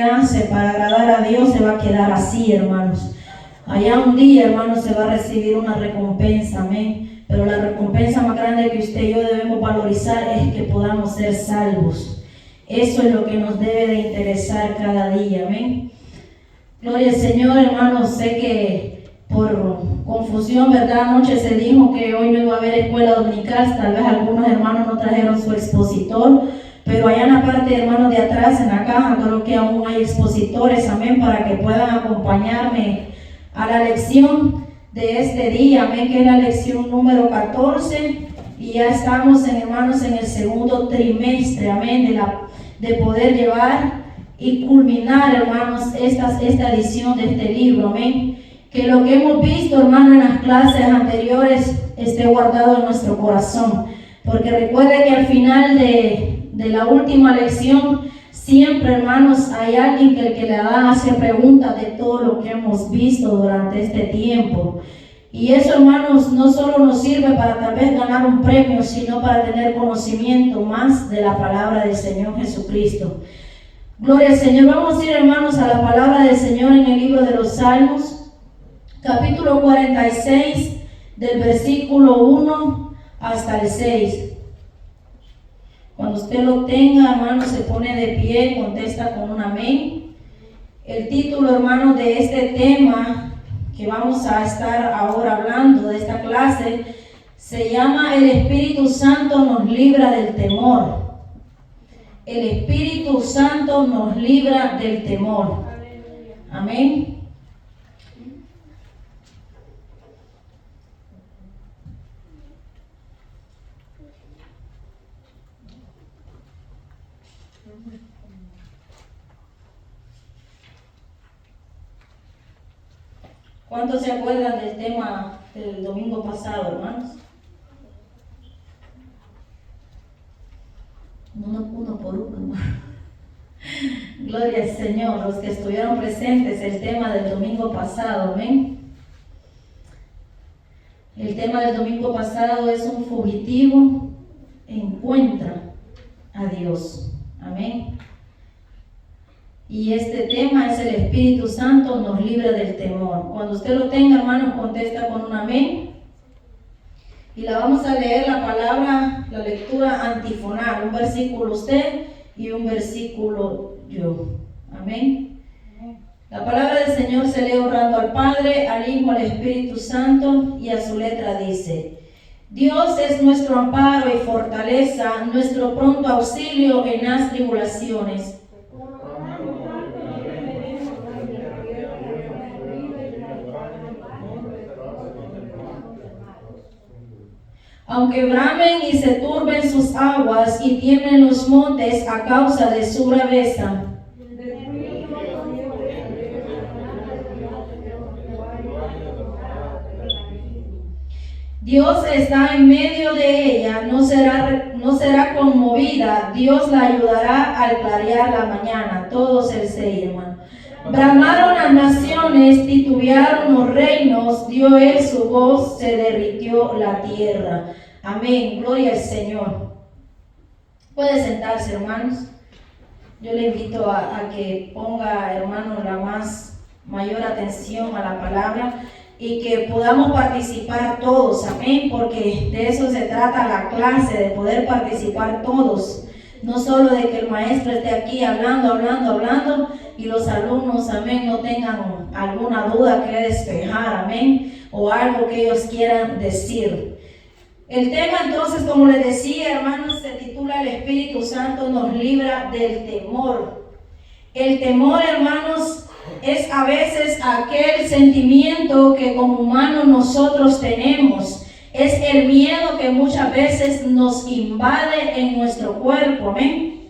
hace para agradar a Dios se va a quedar así, hermanos. Allá un día, hermanos, se va a recibir una recompensa, amén. Pero la recompensa más grande que usted y yo debemos valorizar es que podamos ser salvos. Eso es lo que nos debe de interesar cada día, amén. Gloria al Señor, hermanos. Sé que por confusión, ¿verdad? Anoche se dijo que hoy no iba a haber escuela dominical. Tal vez algunos hermanos no trajeron su expositor. Pero allá en la parte, hermanos, de atrás, en la caja, creo que aún hay expositores, amén, para que puedan acompañarme a la lección de este día, amén, que es la lección número 14. Y ya estamos, hermanos, en el segundo trimestre, amén, de poder llevar y culminar, hermanos, esta edición de este libro, amén. Que lo que hemos visto, hermanos, en las clases anteriores esté guardado en nuestro corazón. Porque recuerde que al final de la última lección, siempre, hermanos, hay alguien que el que le da hace preguntas de todo lo que hemos visto durante este tiempo. Y eso, hermanos, no solo nos sirve para tal vez ganar un premio, sino para tener conocimiento más de la palabra del Señor Jesucristo. Gloria al Señor. Vamos a ir, hermanos, a la palabra del Señor en el libro de los Salmos, capítulo 46, del versículo 1 hasta el 6. Cuando usted lo tenga, hermano, se pone de pie, contesta con un amén. El título, hermano, de este tema que vamos a estar ahora hablando, de esta clase, se llama El Espíritu Santo nos libra del temor. El Espíritu Santo nos libra del temor. Amén. ¿Cuántos se acuerdan del tema del domingo pasado, hermanos? Uno por uno, hermano. Gloria al Señor, los que estuvieron presentes, el tema del domingo pasado, amén. El tema del domingo pasado es un fugitivo encuentra a Dios, amén. Y este tema es el Espíritu Santo nos libra del temor. Cuando usted lo tenga, hermanos, contesta con un amén. Y la vamos a leer la palabra, la lectura antifonal, un versículo usted y un versículo yo. Amén. La palabra del Señor se lee honrando al Padre, al Hijo, al Espíritu Santo, y a su letra dice: Dios es nuestro amparo y fortaleza, nuestro pronto auxilio en las tribulaciones. Aunque bramen y se turben sus aguas y tiemblen los montes a causa de su braveza. Dios está en medio de ella, no será conmovida. Dios la ayudará al clarear la mañana. Todos el 6, hermano. Bramaron las naciones, titubearon los reinos, dio él su voz, se derritió la tierra. Amén, gloria al Señor. Puede sentarse, hermanos. Yo le invito a que ponga, hermano, la mayor atención a la palabra y que podamos participar todos, amén, porque de eso se trata la clase, de poder participar todos. No solo de que el maestro esté aquí hablando y los alumnos, amén, no tengan alguna duda que despejar, amén, o algo que ellos quieran decir. El tema entonces, como les decía, hermanos, se titula El Espíritu Santo nos libra del temor. El temor, hermanos, es a veces aquel sentimiento que como humanos nosotros tenemos. Es el miedo que muchas veces nos invade en nuestro cuerpo, amén.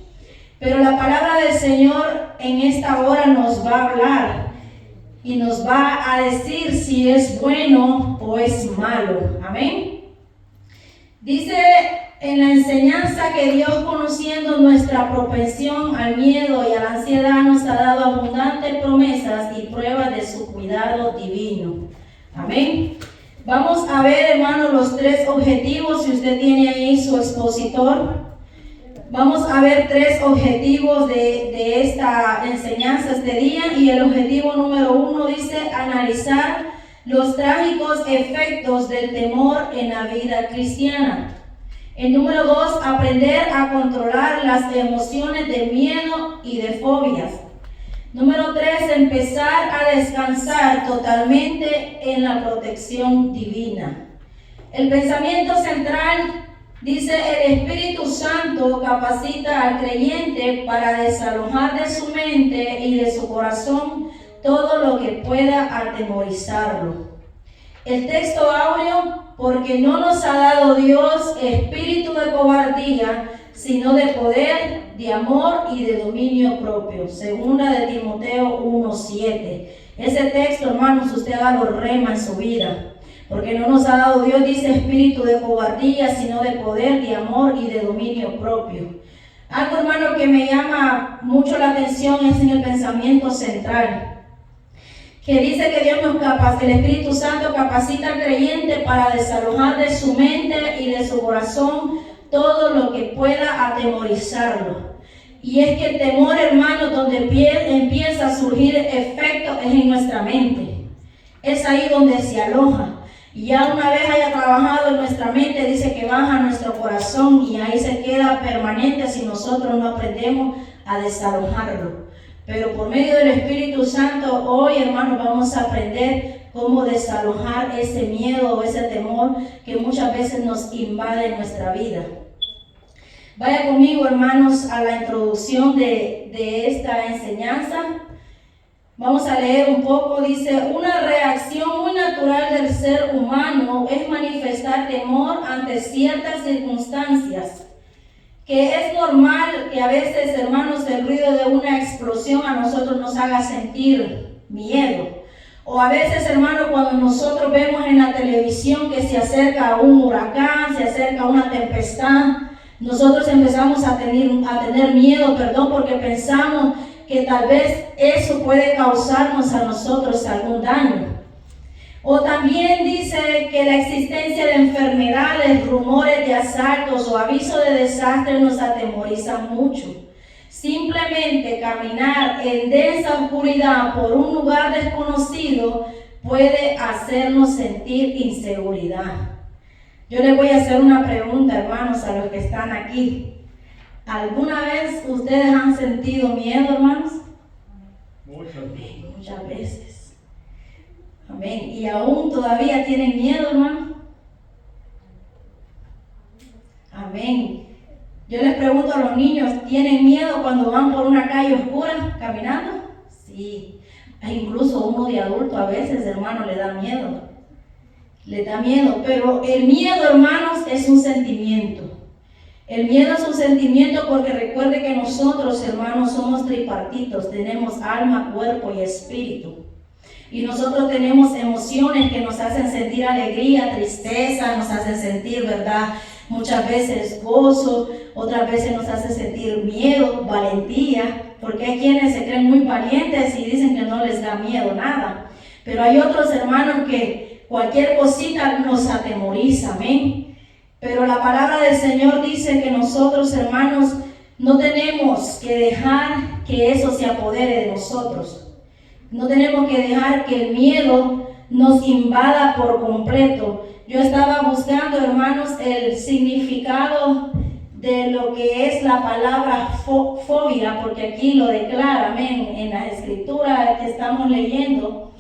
Pero la palabra del Señor en esta hora nos va a hablar y nos va a decir si es bueno o es malo, amén. Dice en la enseñanza que Dios, conociendo nuestra propensión al miedo y a la ansiedad, nos ha dado abundantes promesas y pruebas de su cuidado divino, amén. Vamos a ver, hermanos, los 3 objetivos. Si usted tiene ahí su expositor, Vamos a ver 3 objetivos de esta enseñanza este día, y el objetivo número 1 dice analizar los trágicos efectos del temor en la vida cristiana. El número 2, aprender a controlar las emociones de miedo y de fobias. Número 3, empezar a descansar totalmente en la protección divina. El pensamiento central dice: el Espíritu Santo capacita al creyente para desalojar de su mente y de su corazón todo lo que pueda atemorizarlo. El texto áureo: porque no nos ha dado Dios espíritu de cobardía, sino de poder, de amor y de dominio propio. Segunda de Timoteo 1:7. Ese texto, hermanos, usted hágalo rema en su vida. Porque no nos ha dado Dios, dice, espíritu de cobardía, sino de poder, de amor y de dominio propio. Algo, hermano, que me llama mucho la atención es en el pensamiento central, que dice que Dios nos capacita, el Espíritu Santo capacita al creyente para desalojar de su mente y de su corazón todo lo que pueda atemorizarlo. Y es que el temor, hermano, donde empieza a surgir efecto es en nuestra mente. Es ahí donde se aloja. Y ya una vez haya trabajado en nuestra mente, dice que baja a nuestro corazón y ahí se queda permanente si nosotros no aprendemos a desalojarlo. Pero por medio del Espíritu Santo, hoy, hermanos, vamos a aprender cómo desalojar ese miedo o ese temor que muchas veces nos invade en nuestra vida. Vaya conmigo, hermanos, a la introducción de esta enseñanza. Vamos a leer un poco. Dice: una reacción muy natural del ser humano es manifestar temor ante ciertas circunstancias, que es normal que a veces, hermanos, el ruido de una explosión a nosotros nos haga sentir miedo. O a veces, hermanos, cuando nosotros vemos en la televisión que se acerca un huracán, se acerca una tempestad, nosotros empezamos a tener miedo, porque pensamos que tal vez eso puede causarnos a nosotros algún daño. O también dice que la existencia de enfermedades, rumores de asaltos o avisos de desastre nos atemorizan mucho. Simplemente caminar en densa oscuridad por un lugar desconocido puede hacernos sentir inseguridad. Yo les voy a hacer una pregunta, hermanos, a los que están aquí. ¿Alguna vez ustedes han sentido miedo, hermanos? Muchas veces. Amén. ¿Y aún todavía tienen miedo, hermano? Amén. Yo les pregunto a los niños, ¿tienen miedo cuando van por una calle oscura caminando? Sí. Incluso uno de adulto a veces, hermano, le da miedo. Le da miedo, pero el miedo, hermanos, es un sentimiento. El miedo es un sentimiento porque recuerde que nosotros, hermanos, somos tripartitos. Tenemos alma, cuerpo y espíritu. Y nosotros tenemos emociones que nos hacen sentir alegría, tristeza, nos hacen sentir, ¿verdad?, muchas veces gozo, otras veces nos hace sentir miedo, valentía, porque hay quienes se creen muy valientes y dicen que no les da miedo nada. Pero hay otros, hermanos, que cualquier cosita nos atemoriza, amén. Pero la palabra del Señor dice que nosotros, hermanos, no tenemos que dejar que eso se apodere de nosotros. No tenemos que dejar que el miedo nos invada por completo. Yo estaba buscando, hermanos, el significado de lo que es la palabra fobia, porque aquí lo declara, amén, en la escritura que estamos leyendo.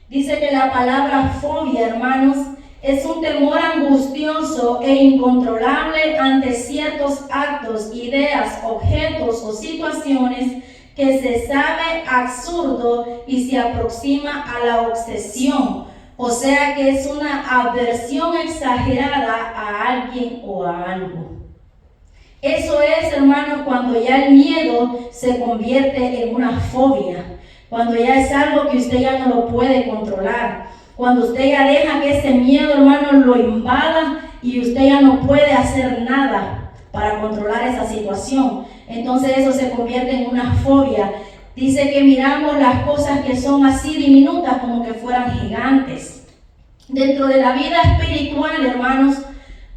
Dice que la palabra fobia, hermanos, es un temor angustioso e incontrolable ante ciertos actos, ideas, objetos o situaciones que se sabe absurdo y se aproxima a la obsesión. O sea que es una aversión exagerada a alguien o a algo. Eso es, hermanos, cuando ya el miedo se convierte en una fobia. Cuando ya es algo que usted ya no lo puede controlar. Cuando usted ya deja que ese miedo, hermano, lo invada y usted ya no puede hacer nada para controlar esa situación. Entonces eso se convierte en una fobia. Dice que miramos las cosas que son así diminutas como que fueran gigantes. Dentro de la vida espiritual, hermanos,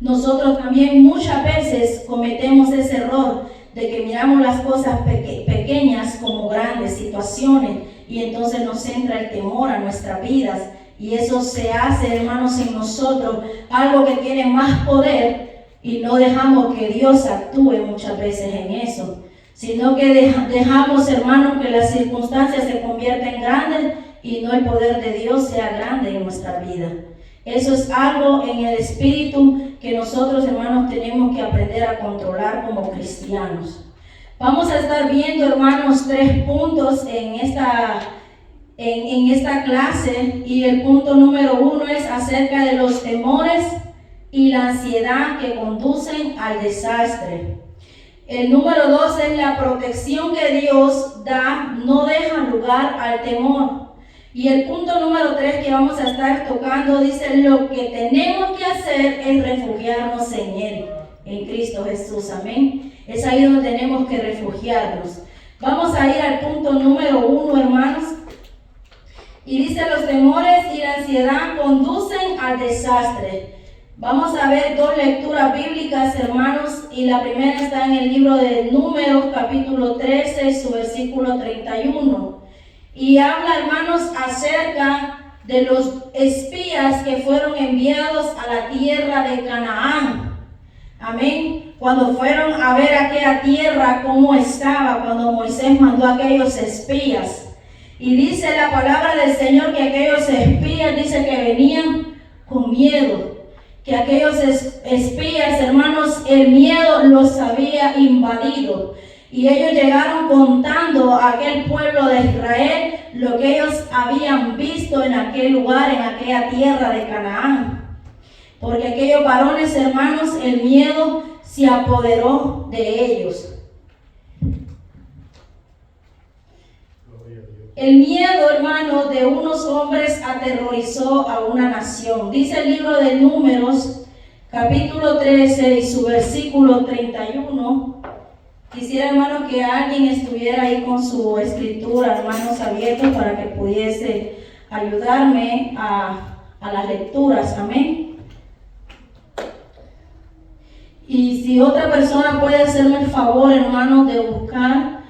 nosotros también muchas veces cometemos ese error de que miramos las cosas pequeñas como grandes situaciones, y entonces nos entra el temor a nuestras vidas, y eso se hace, hermanos, en nosotros algo que tiene más poder, y no dejamos que Dios actúe muchas veces en eso, sino que dejamos, hermanos, que las circunstancias se conviertan grandes y no el poder de Dios sea grande en nuestra vida. Eso es algo en el espíritu que nosotros, hermanos, tenemos que aprender a controlar como cristianos. Vamos a estar viendo, hermanos, 3 puntos en esta clase, y el punto número 1 es acerca de los temores y la ansiedad que conducen al desastre. El número 2 es la protección que Dios da, no deja lugar al temor. Y el punto número 3 que vamos a estar tocando dice: lo que tenemos que hacer es refugiarnos en Él, en Cristo Jesús, amén. Es ahí donde tenemos que refugiarnos. Vamos a ir al punto número 1, hermanos. Y dice: los temores y la ansiedad conducen al desastre. Vamos a ver 2 lecturas bíblicas, hermanos, y la primera está en el libro de Números, capítulo 13, su versículo 31. Y habla, hermanos, acerca de los espías que fueron enviados a la tierra de Canaán. Amén. Cuando fueron a ver aquella tierra cómo estaba, cuando Moisés mandó a aquellos espías. Y dice la palabra del Señor que aquellos espías, dice que venían con miedo. Que aquellos espías, hermanos, el miedo los había invadido. Y ellos llegaron contando a aquel pueblo de Israel lo que ellos habían visto en aquel lugar, en aquella tierra de Canaán. Porque aquellos varones, hermanos, el miedo se apoderó de ellos. El miedo, hermano, de unos hombres aterrorizó a una nación. Dice el libro de Números, capítulo 13 y su versículo 31. Quisiera, hermano, que alguien estuviera ahí con su escritura, hermanos, abiertos para que pudiese ayudarme a las lecturas. Amén. Y si otra persona puede hacerme el favor, hermano, de buscar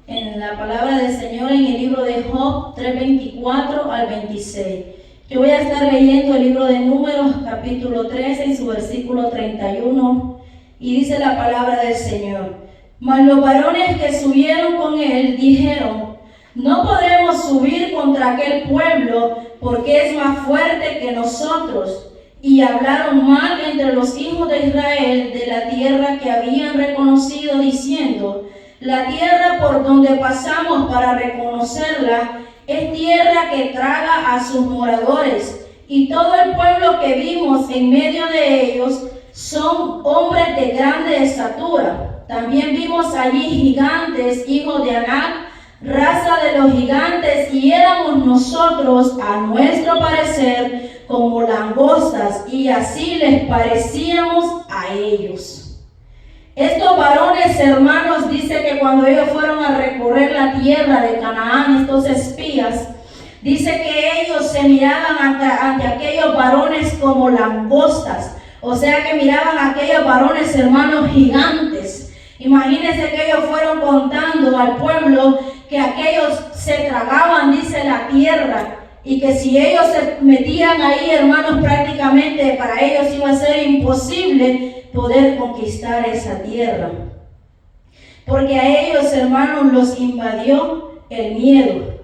en la palabra del Señor en el libro de Job 3:24 al 26. Yo voy a estar leyendo el libro de Números, capítulo 13 y su versículo 31. Y dice la palabra del Señor: mas los varones que subieron con él dijeron: no podremos subir contra aquel pueblo, porque es más fuerte que nosotros. Y hablaron mal entre los hijos de Israel de la tierra que habían reconocido, diciendo: la tierra por donde pasamos para reconocerla es tierra que traga a sus moradores, y todo el pueblo que vimos en medio de ellos son hombres de grande estatura. También vimos allí gigantes, hijos de Anac, raza de los gigantes, y éramos nosotros, a nuestro parecer, como langostas, y así les parecíamos a ellos. Estos varones, hermanos, dice que cuando ellos fueron a recorrer la tierra de Canaán, estos espías, dice que ellos se miraban ante aquellos varones como langostas. O sea que miraban a aquellos varones, hermanos, gigantes. Imagínense que ellos fueron contando al pueblo que aquellos se tragaban, dice, la tierra. Y que si ellos se metían ahí, hermanos, prácticamente para ellos iba a ser imposible poder conquistar esa tierra. Porque a ellos, hermanos, los invadió el miedo.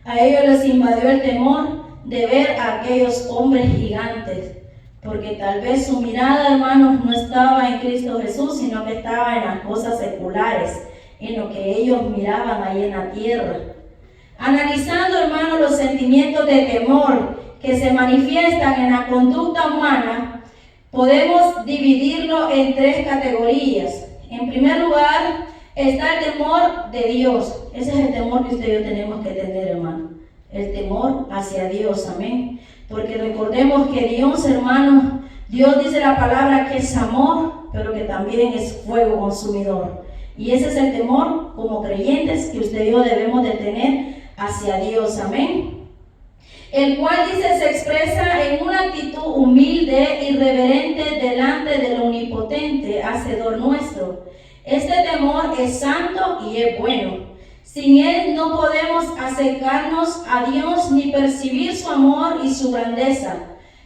A ellos les invadió el temor de ver a aquellos hombres gigantes. Porque tal vez su mirada, hermanos, no estaba en Cristo Jesús, sino que estaba en las cosas seculares, en lo que ellos miraban ahí en la tierra. Analizando, hermanos, los sentimientos de temor que se manifiestan en la conducta humana, podemos dividirlo en 3 categorías. En primer lugar, está el temor de Dios. Ese es el temor que usted y yo tenemos que tener, hermano. El temor hacia Dios, amén. Porque recordemos que Dios, hermanos, Dios dice la palabra que es amor, pero que también es fuego consumidor. Y ese es el temor como creyentes que usted y yo debemos de tener hacia Dios, amén. El cual, dice, se expresa en una actitud humilde y reverente delante del omnipotente, hacedor nuestro. Este temor es santo y es bueno. Sin él no podemos acercarnos a Dios ni percibir su amor y su grandeza.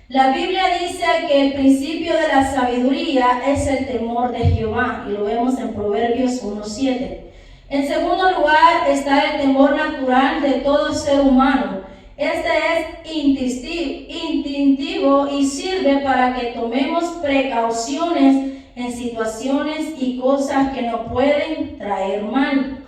La Biblia dice que el principio de la sabiduría es el temor de Jehová, y lo vemos en Proverbios 1:7. En segundo lugar está el temor natural de todo ser humano. Este es instintivo y sirve para que tomemos precauciones en situaciones y cosas que nos pueden traer mal.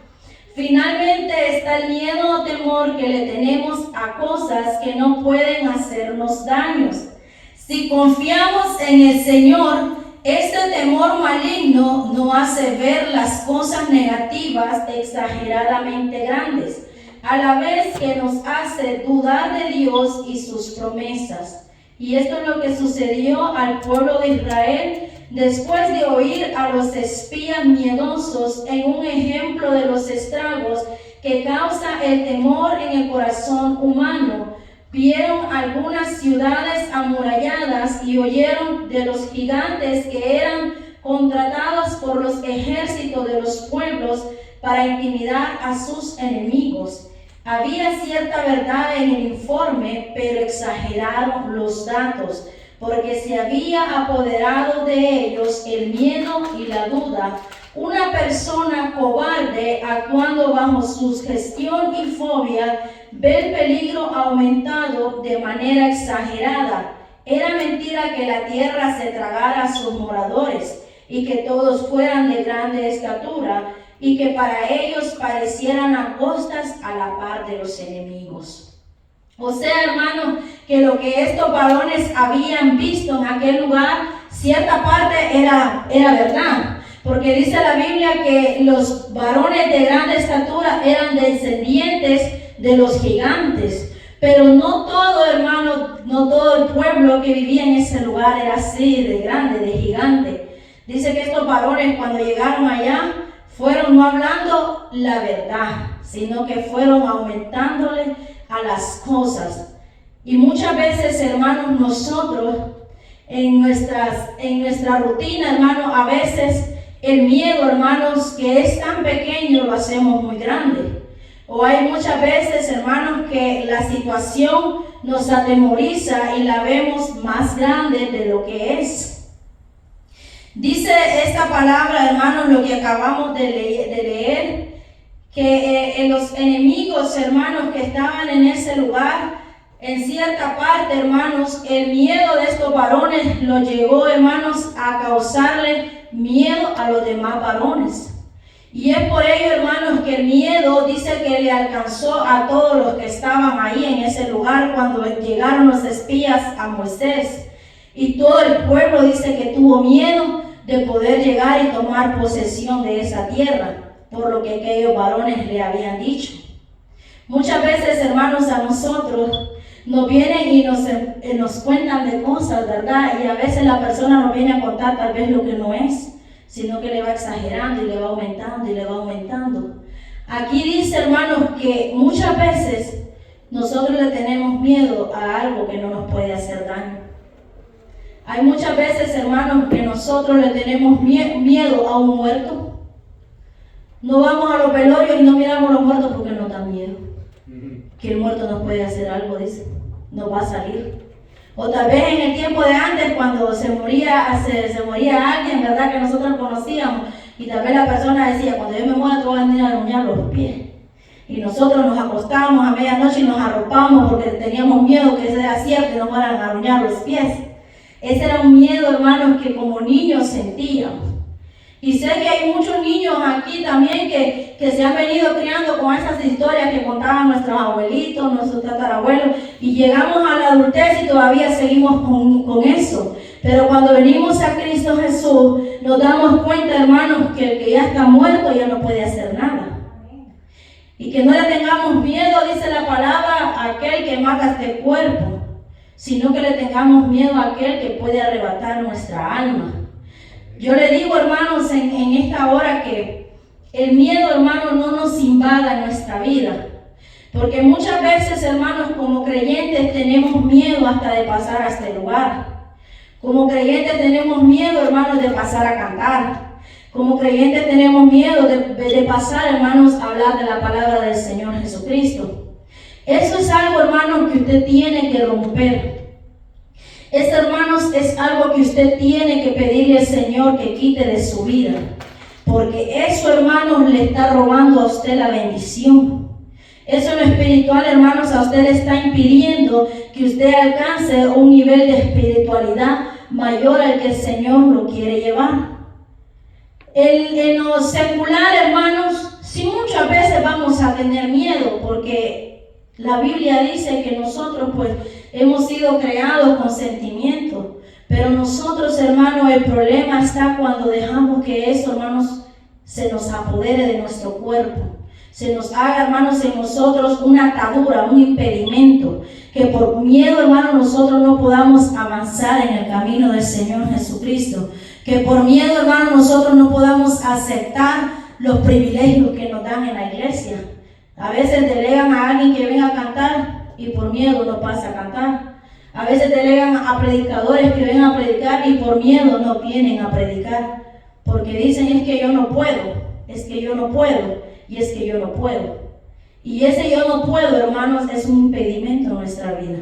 Finalmente está el miedo o temor que le tenemos a cosas que no pueden hacernos daños. Si confiamos en el Señor, este temor maligno nos hace ver las cosas negativas exageradamente grandes, a la vez que nos hace dudar de Dios y sus promesas. Y esto es lo que sucedió al pueblo de Israel después de oír a los espías miedosos en un ejemplo de los estragos que causa el temor en el corazón humano. Vieron algunas ciudades amuralladas y oyeron de los gigantes que eran contratados por los ejércitos de los pueblos para intimidar a sus enemigos. Había cierta verdad en el informe, pero exageraron los datos, porque se había apoderado de ellos el miedo y la duda. Una persona cobarde, actuando bajo su gestión y fobia, ve el peligro aumentado de manera exagerada. Era mentira que la tierra se tragara a sus moradores y que todos fueran de grande estatura y que para ellos parecieran angostas a la par de los enemigos. O sea, hermanos, que lo que estos varones habían visto en aquel lugar, cierta parte era verdad. Porque dice la Biblia que los varones de grande estatura eran descendientes de los gigantes. Pero no todo, hermano, no todo el pueblo que vivía en ese lugar era así, de grande, de gigante. Dice que estos varones cuando llegaron allá, fueron no hablando la verdad, sino que fueron aumentándole a las cosas. Y muchas veces, hermanos, nosotros en nuestra rutina, hermanos, a veces el miedo, hermanos, que es tan pequeño, lo hacemos muy grande. O hay muchas veces, hermanos, que la situación nos atemoriza y la vemos más grande de lo que es. Dice esta palabra, hermanos, lo que acabamos de leer, que los enemigos, hermanos, que estaban en ese lugar, en cierta parte, hermanos, el miedo de estos varones lo llegó, hermanos, a causarle miedo a los demás varones. Y es por ello, hermanos, que el miedo dice que le alcanzó a todos los que estaban ahí en ese lugar cuando llegaron los espías a Moisés. Y todo el pueblo dice que tuvo miedo de poder llegar y tomar posesión de esa tierra, por lo que aquellos varones le habían dicho. Muchas veces, hermanos, a nosotros nos vienen y nos cuentan de cosas, ¿verdad? Y a veces la persona nos viene a contar tal vez lo que no es, sino que le va exagerando y le va aumentando y le va aumentando. Aquí dice, hermanos, que muchas veces nosotros le tenemos miedo a algo que no nos puede hacer daño. Hay muchas veces, hermanos, que nosotros le tenemos miedo a un muerto. No vamos a los velorios y no miramos a los muertos porque nos da miedo. Que el muerto nos puede hacer algo, dice. No va a salir. O tal vez en el tiempo de antes, cuando se moría alguien, ¿verdad? Que nosotros conocíamos. Y tal vez la persona decía, cuando yo me muera, te voy a venir a aruñar los pies. Y nosotros nos acostábamos a medianoche y nos arropamos porque teníamos miedo que sea cierto y nos fueran a aruñar los pies. Ese era un miedo, hermanos, que como niños sentíamos. Y sé que hay muchos niños aquí también que se han venido criando con esas historias que contaban nuestros abuelitos, nuestros tatarabuelos, y llegamos a la adultez y todavía seguimos con eso. Pero cuando venimos a Cristo Jesús, nos damos cuenta, hermanos, que el que ya está muerto ya no puede hacer nada. Y que no le tengamos miedo, dice la palabra, a aquel que mata este cuerpo, sino que le tengamos miedo a aquel que puede arrebatar nuestra alma. Yo le digo, hermanos, en esta hora que el miedo, hermanos, no nos invada en nuestra vida. Porque muchas veces, hermanos, como creyentes tenemos miedo hasta de pasar a este lugar. Como creyentes tenemos miedo, hermanos, de pasar a cantar. Como creyentes tenemos miedo de pasar, hermanos, a hablar de la palabra del Señor Jesucristo. Eso es algo, hermanos, que usted tiene que romper. Esto, hermanos, es algo que usted tiene que pedirle al Señor que quite de su vida. Porque eso, hermanos, le está robando a usted la bendición. Eso en lo espiritual, hermanos, a usted le está impidiendo que usted alcance un nivel de espiritualidad mayor al que el Señor lo quiere llevar. En lo secular, hermanos, sí muchas veces vamos a tener miedo, porque la Biblia dice que nosotros pues hemos sido creados con sentimientos, pero nosotros, hermanos, el problema está cuando dejamos que eso, hermanos, se nos apodere de nuestro cuerpo, se nos haga, hermanos, en nosotros una atadura, un impedimento, que por miedo, hermanos, nosotros no podamos avanzar en el camino del Señor Jesucristo, que por miedo, hermanos, nosotros no podamos aceptar los privilegios que nos dan en la iglesia. A veces delegan a alguien que venga a cantar y por miedo no pasa a cantar. A veces delegan a predicadores que vengan a predicar y por miedo no vienen a predicar. Porque dicen, es que yo no puedo, es que yo no puedo y es que yo no puedo. Y ese yo no puedo, hermanos, es un impedimento en nuestra vida.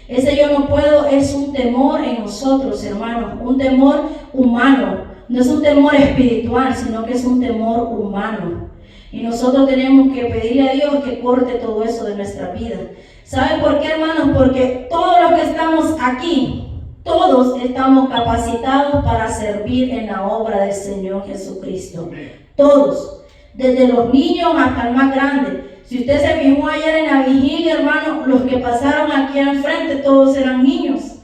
Ese yo no puedo es un temor en nosotros, hermanos, un temor humano. No es un temor espiritual, sino que es un temor humano. Y nosotros tenemos que pedirle a Dios que corte todo eso de nuestra vida. ¿Saben por qué, hermanos? Porque todos los que estamos aquí, todos estamos capacitados para servir en la obra del Señor Jesucristo. Todos, desde los niños hasta el más grande. Si usted se fijó ayer en la vigilia, hermano, los que pasaron aquí al frente, todos eran niños.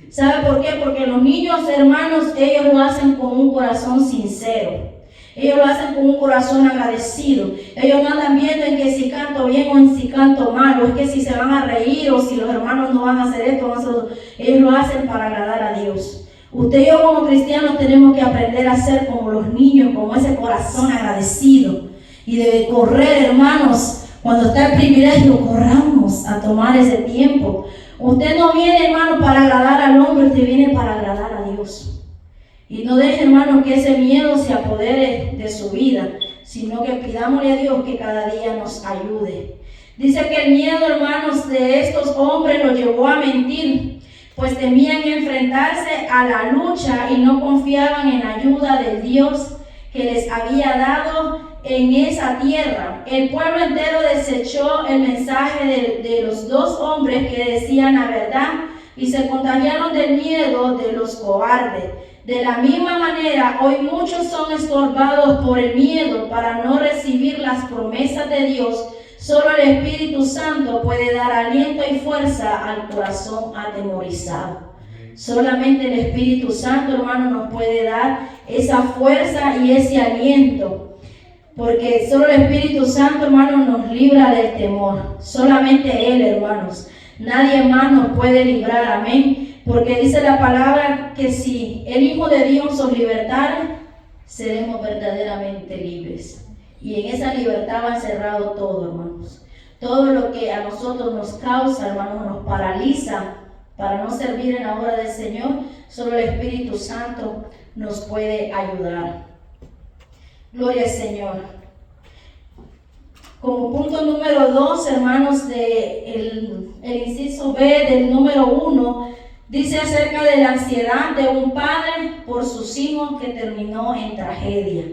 ¿Sabe por qué? Porque los niños, hermanos, ellos lo hacen con un corazón sincero. Ellos lo hacen con un corazón agradecido. Ellos no andan viendo en que si canto bien o en si canto mal, o es que si se van a reír o si los hermanos no van a hacer esto, van a hacer otro. Ellos lo hacen para agradar a Dios. Usted y yo como cristianos tenemos que aprender a ser como los niños, como ese corazón agradecido. Y de correr, hermanos, cuando está el privilegio, corramos a tomar ese tiempo. Usted no viene, hermano, para agradar al hombre, usted viene para agradar a Dios. Y no deje, hermano, que ese miedo se apodere de su vida, sino que pidámosle a Dios que cada día nos ayude. Dice que el miedo, hermanos, de estos hombres los llevó a mentir, pues temían enfrentarse a la lucha y no confiaban en la ayuda del Dios que les había dado en esa tierra. El pueblo entero desechó el mensaje de los dos hombres que decían la verdad y se contagiaron del miedo de los cobardes. De la misma manera, hoy muchos son estorbados por el miedo para no recibir las promesas de Dios. Solo el Espíritu Santo puede dar aliento y fuerza al corazón atemorizado. Solamente el Espíritu Santo, hermano, nos puede dar esa fuerza y ese aliento. Porque solo el Espíritu Santo, hermano, nos libra del temor. Solamente Él, hermanos. Nadie más nos puede librar, amén. Porque dice la palabra que si el Hijo de Dios os libertare, seremos verdaderamente libres. Y en esa libertad va encerrado todo, hermanos. Todo lo que a nosotros nos causa, hermanos, nos paraliza para no servir en la obra del Señor, solo el Espíritu Santo nos puede ayudar. Gloria al Señor. Como punto número 2, hermanos, el inciso B del número 1, dice acerca de la ansiedad de un padre por sus hijos que terminó en tragedia.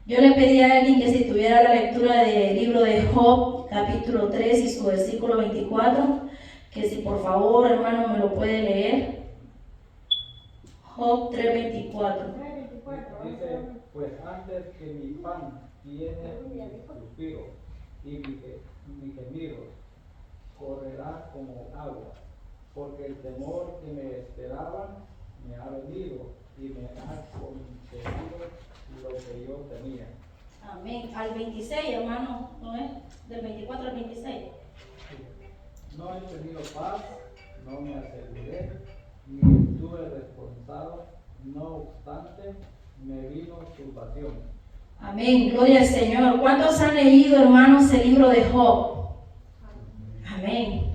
Yo le pedí a alguien que si tuviera la lectura del libro de Job, capítulo 3 y su versículo 24, que si por favor, hermano, me lo puede leer. Job 3:24. Dice, pues antes que mi pan tiene mi suspiro y mi gemido correrá como agua, porque el temor que me esperaba me ha venido y me ha concedido lo que yo temía. Amén. Al 26, hermano, ¿no es? Del 24 al 26. No he tenido paz, no me aseguré, ni estuve responsable, no obstante, me vino turbación. Amén, gloria al Señor. ¿Cuántos han leído, hermanos, el libro de Job? Amén.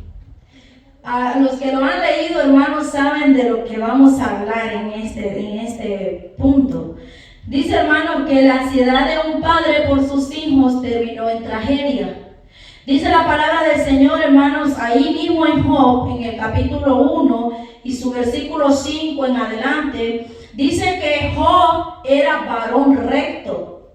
A los que lo han leído, hermanos, saben de lo que vamos a hablar en este punto. Dice, hermanos, que la ansiedad de un padre por sus hijos terminó en tragedia. Dice la palabra del Señor, hermanos, ahí mismo en Job, en el capítulo 1 y su versículo 5 en adelante, dice que Job era varón recto,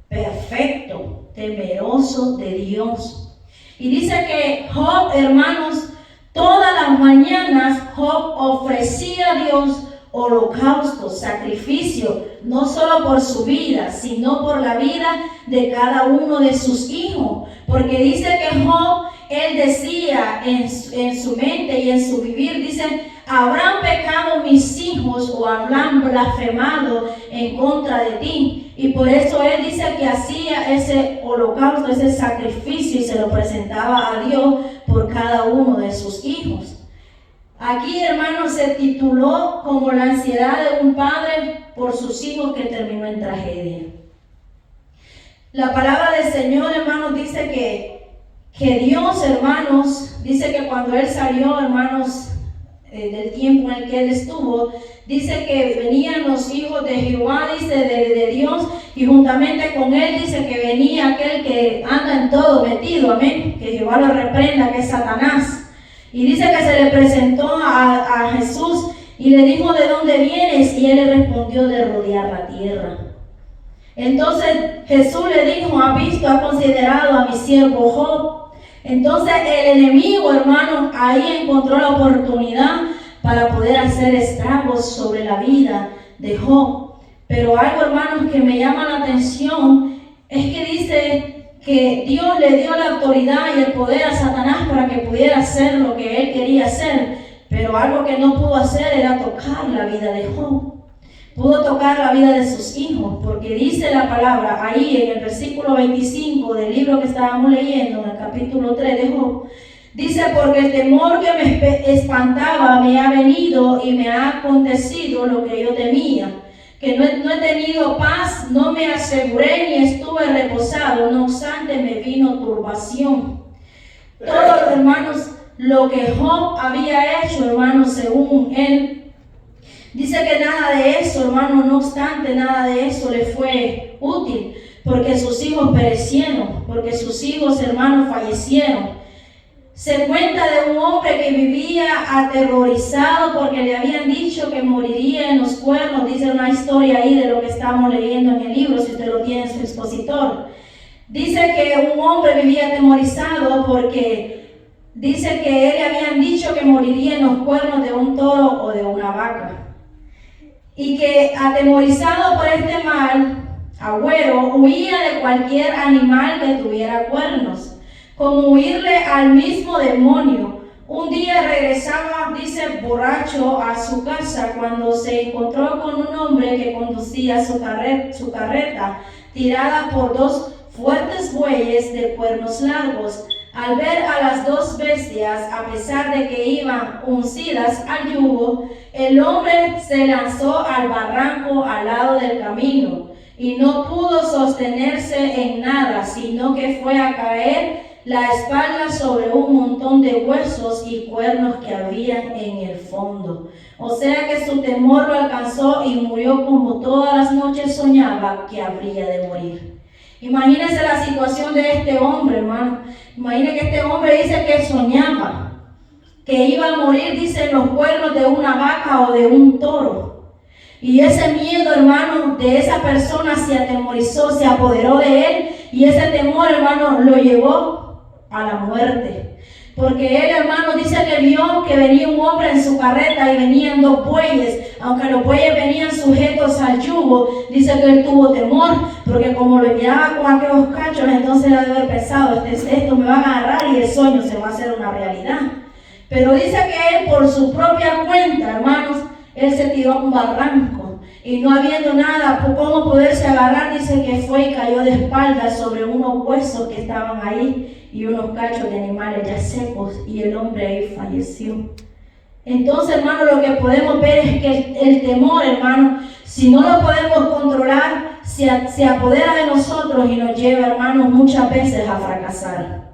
perfecto, temeroso de Dios. Y dice que Job, hermanos, todas las mañanas Job ofrecía a Dios holocaustos, sacrificio, no solo por su vida, sino por la vida de cada uno de sus hijos. Porque dice que Job, él decía en su mente y en su vivir, dice, ¿habrán pecado mis hijos o habrán blasfemado en contra de ti? Y por eso él dice que hacía ese holocausto, ese sacrificio y se lo presentaba a Dios por cada uno de sus hijos. Aquí, hermanos, se tituló como la ansiedad de un padre por sus hijos que terminó en tragedia. La palabra del Señor, hermanos, dice que Dios, hermanos, dice que cuando Él salió, hermanos, del tiempo en el que Él estuvo, dice que venían los hijos de Jehová, dice, de Dios, y juntamente con Él dice que venía aquel que anda en todo metido, amén, que Jehová lo reprenda, que es Satanás. Y dice que se le presentó a Jesús y le dijo, ¿de dónde vienes? Y él le respondió, de rodear la tierra. Entonces Jesús le dijo, ha considerado a mi siervo Job. Entonces el enemigo, hermano, ahí encontró la oportunidad para poder hacer estragos sobre la vida de Job. Pero algo, hermanos, que me llama la atención es que dice que Dios le dio la autoridad y el poder a Satanás para que pudiera hacer lo que él quería hacer, pero algo que no pudo hacer era tocar la vida de Job. Pudo tocar la vida de sus hijos, porque dice la palabra ahí en el versículo 25 del libro que estábamos leyendo, en el capítulo 3 de Job, dice, porque el temor que me espantaba me ha venido y me ha acontecido lo que yo temía. Que no he tenido paz, no me aseguré ni estuve reposado, no obstante me vino turbación. Todo, hermanos, lo que Job había hecho, hermanos, según él, dice que nada de eso, hermanos, no obstante, nada de eso le fue útil, porque sus hijos perecieron, porque sus hijos, hermanos, fallecieron. Se cuenta de un hombre que vivía aterrorizado porque le habían dicho que moriría en los cuernos. Dice una historia ahí de lo que estamos leyendo en el libro, si usted lo tiene en su expositor. Dice que un hombre vivía atemorizado porque dice que él le habían dicho que moriría en los cuernos de un toro o de una vaca. Y que atemorizado por este mal, agüero, huía de cualquier animal que tuviera cuernos, como huirle al mismo demonio. Un día regresaba, dice, borracho a su casa cuando se encontró con un hombre que conducía su carreta tirada por dos fuertes bueyes de cuernos largos. Al ver a las dos bestias, a pesar de que iban uncidas al yugo, el hombre se lanzó al barranco al lado del camino y no pudo sostenerse en nada, sino que fue a caer la espalda sobre un montón de huesos y cuernos que habían en el fondo. O sea que su temor lo alcanzó y murió como todas las noches soñaba que habría de morir. Imagínense la situación de este hombre, hermano. Imagínense que este hombre dice que soñaba que iba a morir, dice, en los cuernos de una vaca o de un toro. Y ese miedo, hermano, de esa persona se atemorizó, se apoderó de él, y ese temor, hermano, lo llevó a la muerte. Porque él, hermano, dice que vio que venía un hombre en su carreta y venían dos bueyes. Aunque los bueyes venían sujetos al yugo, dice que él tuvo temor, porque como lo miraba con aquellos cachos, entonces él debe haber pensado, esto me van a agarrar y el sueño se va a hacer una realidad. Pero dice que él, por su propia cuenta, hermanos, él se tiró a un barranco y no habiendo nada por cómo poderse agarrar, dice que fue y cayó de espaldas sobre unos huesos que estaban ahí y unos cachos de animales ya secos, y el hombre ahí falleció. Entonces, hermano, lo que podemos ver es que el temor, hermano, si no lo podemos controlar, se apodera de nosotros y nos lleva, hermanos, muchas veces a fracasar.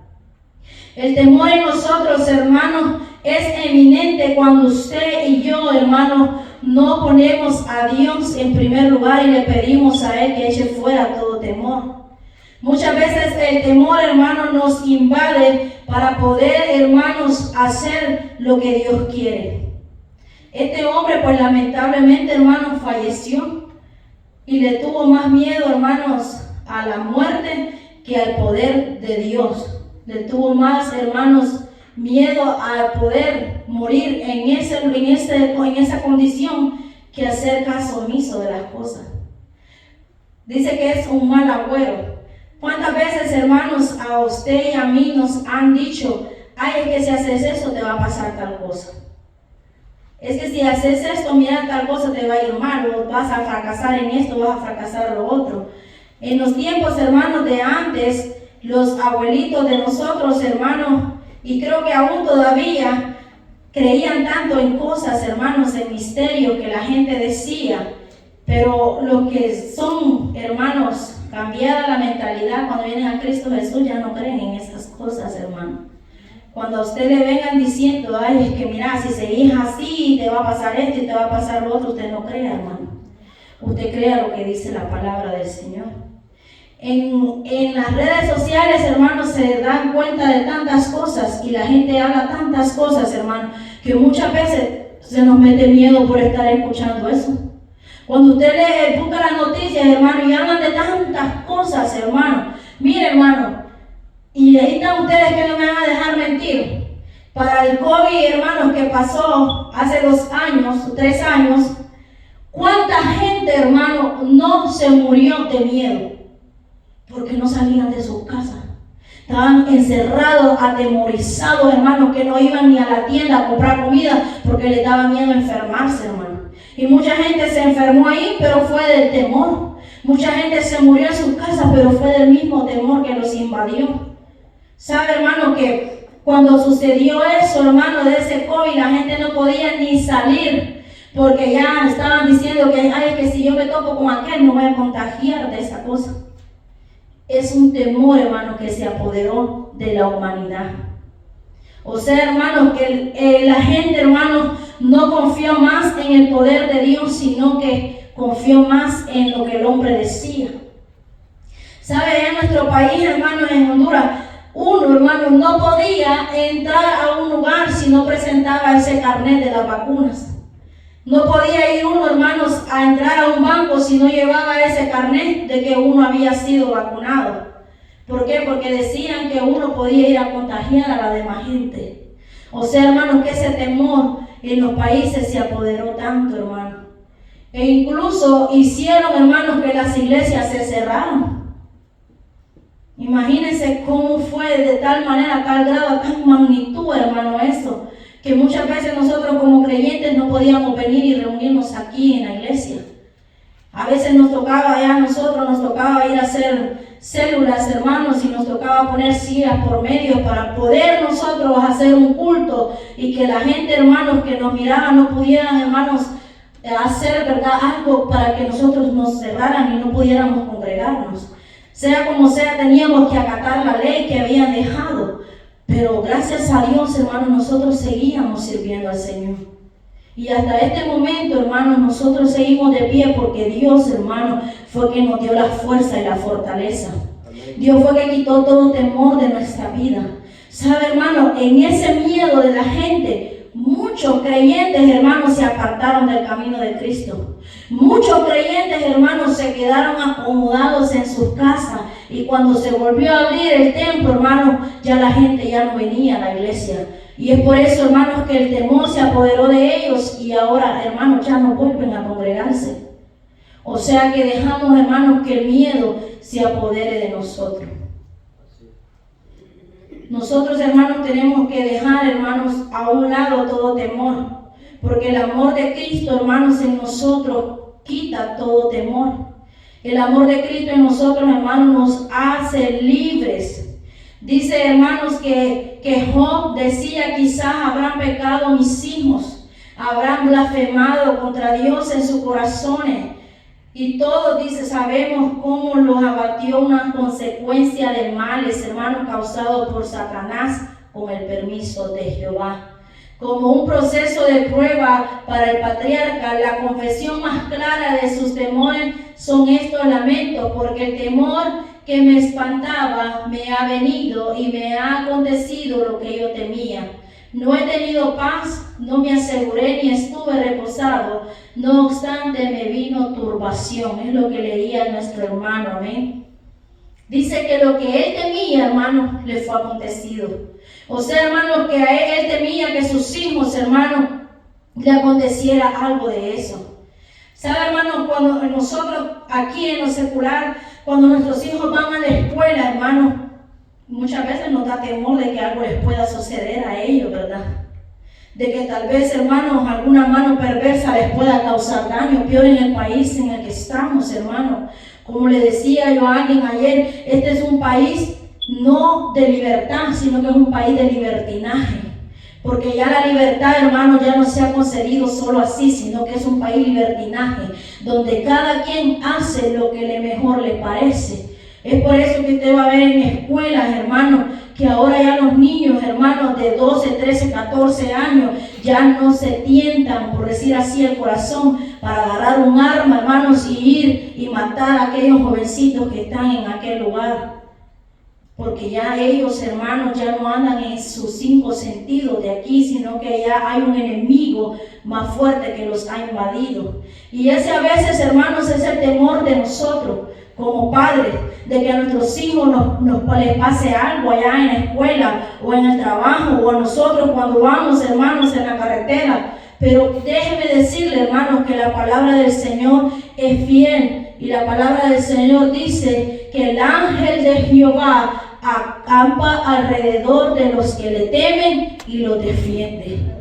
El temor en nosotros, hermanos, es eminente cuando usted y yo, hermano, no ponemos a Dios en primer lugar y le pedimos a Él que eche fuera todo temor. Muchas veces el temor, hermano, nos invade para poder, hermanos, hacer lo que Dios quiere. Este hombre, pues lamentablemente, hermanos, falleció y le tuvo más miedo, hermanos, a la muerte que al poder de Dios. Le tuvo más, hermanos, miedo a poder morir en esa condición que hacer caso omiso de las cosas. Dice que es un mal agüero. ¿Cuántas veces, hermanos, a usted y a mí nos han dicho, ay, es que si haces eso te va a pasar tal cosa? Es que si haces esto, mira, tal cosa te va a ir mal, o vas a fracasar en esto, vas a fracasar en lo otro. En los tiempos, hermanos, de antes, los abuelitos de nosotros, hermanos, y creo que aún todavía creían tanto en cosas, hermanos, en misterios que la gente decía, pero los que son, hermanos, cambiada la mentalidad cuando vienen a Cristo Jesús ya no creen en esas cosas, hermano. Cuando a usted le vengan diciendo, ay, es que mira, si seguís así, te va a pasar esto y te va a pasar lo otro, usted no crea, hermano. Usted crea lo que dice la palabra del Señor. En las redes sociales, hermanos, se dan cuenta de tantas cosas y la gente habla tantas cosas, hermano, que muchas veces se nos mete miedo por estar escuchando eso. Cuando usted le busca las noticias, hermano, y hablan de tantas cosas, hermano, mire, hermano, y ahí están ustedes que no me van a dejar mentir. Para el COVID, hermanos, que pasó hace 2 años, 3 años, ¿cuánta gente, hermano, no se murió de miedo? Porque no salían de sus casas. Estaban encerrados, atemorizados, hermanos, que no iban ni a la tienda a comprar comida porque les daba miedo enfermarse, hermano. Y mucha gente se enfermó ahí, pero fue del temor. Mucha gente se murió en sus casas, pero fue del mismo temor que los invadió. ¿Sabe, hermano, que cuando sucedió eso, hermano, de ese COVID, la gente no podía ni salir? Porque ya estaban diciendo que, ay, que si yo me toco con aquel, me voy a contagiar de esa cosa. Es un temor, hermano, que se apoderó de la humanidad. O sea, hermanos, que la gente, hermanos, no confió más en el poder de Dios, sino que confió más en lo que el hombre decía. ¿Sabe? En nuestro país, hermanos, en Honduras, uno, hermano, no podía entrar a un lugar si no presentaba ese carnet de las vacunas. No podía ir uno, hermanos, a entrar a un banco si no llevaba ese carnet de que uno había sido vacunado. ¿Por qué? Porque decían que uno podía ir a contagiar a la demás gente. O sea, hermanos, que ese temor en los países se apoderó tanto, hermano. E incluso hicieron, hermanos, que las iglesias se cerraran. Imagínense cómo fue de tal manera, tal grado, tal magnitud, hermano, eso. Que muchas veces nosotros como creyentes no podíamos venir y reunirnos aquí en la iglesia. A veces nos tocaba ir a hacer células, hermanos, y nos tocaba poner sillas por medio para poder nosotros hacer un culto y que la gente, hermanos, que nos miraba no pudieran, hermanos, hacer, ¿verdad?, algo para que nosotros nos cerraran y no pudiéramos congregarnos. Sea como sea, teníamos que acatar la ley que habían dejado. Pero gracias a Dios, hermanos, nosotros seguíamos sirviendo al Señor. Y hasta este momento, hermanos, nosotros seguimos de pie porque Dios, hermanos, fue quien nos dio la fuerza y la fortaleza. Amén. Dios fue quien quitó todo temor de nuestra vida. ¿Sabe, hermano? En ese miedo de la gente, muchos creyentes, hermanos, se apartaron del camino de Cristo. Muchos creyentes, hermanos, se quedaron acomodados en sus casas. Y cuando se volvió a abrir el templo, hermanos, ya la gente ya no venía a la iglesia. Y es por eso, hermanos, que el temor se apoderó de ellos y ahora, hermanos, ya no vuelven a congregarse. O sea que dejamos, hermanos, que el miedo se apodere de nosotros. Nosotros, hermanos, tenemos que dejar, hermanos, a un lado todo temor. Porque el amor de Cristo, hermanos, en nosotros quita todo temor. El amor de Cristo en nosotros, hermanos, nos hace libres. Dice, hermanos, que Job decía, quizás habrán pecado mis hijos, habrán blasfemado contra Dios en sus corazones. Y todos, dice, sabemos cómo los abatió una consecuencia de males, hermanos, causados por Satanás con el permiso de Jehová. Como un proceso de prueba para el patriarca, la confesión más clara de sus temores son estos lamentos, porque el temor que me espantaba me ha venido y me ha acontecido lo que yo temía. No he tenido paz, no me aseguré ni estuve reposado, no obstante me vino turbación. Es lo que leía nuestro hermano, amén. Dice que lo que él temía, hermano, le fue acontecido. O sea, hermano, que a él temía que sus hijos, hermano, le aconteciera algo de eso. ¿Sabe, hermano? Cuando nosotros aquí en lo secular, cuando nuestros hijos van a la escuela, hermano, muchas veces nos da temor de que algo les pueda suceder a ellos, ¿verdad? De que tal vez, hermanos, alguna mano perversa les pueda causar daño, peor en el país en el que estamos, hermano. Como le decía yo a alguien ayer, este es un país no de libertad, sino que es un país de libertinaje. Porque ya la libertad, hermano, ya no se ha concebido solo así, sino que es un país libertinaje, donde cada quien hace lo que le mejor le parece. Es por eso que usted va a ver en escuelas, hermano, que ahora ya los niños, hermanos, de 12, 13, 14 años, ya no se tientan, por decir así, el corazón para agarrar un arma, hermanos, y ir y matar a aquellos jovencitos que están en aquel lugar. Porque ya ellos, hermanos, ya no andan en sus 5 sentidos de aquí, sino que ya hay un enemigo más fuerte que los ha invadido. Y ese a veces, hermanos, es el temor de nosotros como padres, de que a nuestros hijos les pase algo allá en la escuela o en el trabajo, o a nosotros cuando vamos, hermanos, en la carretera. Pero déjeme decirle, hermanos, que la palabra del Señor es fiel, y la palabra del Señor dice que el ángel de Jehová acampa alrededor de los que le temen y los defiende.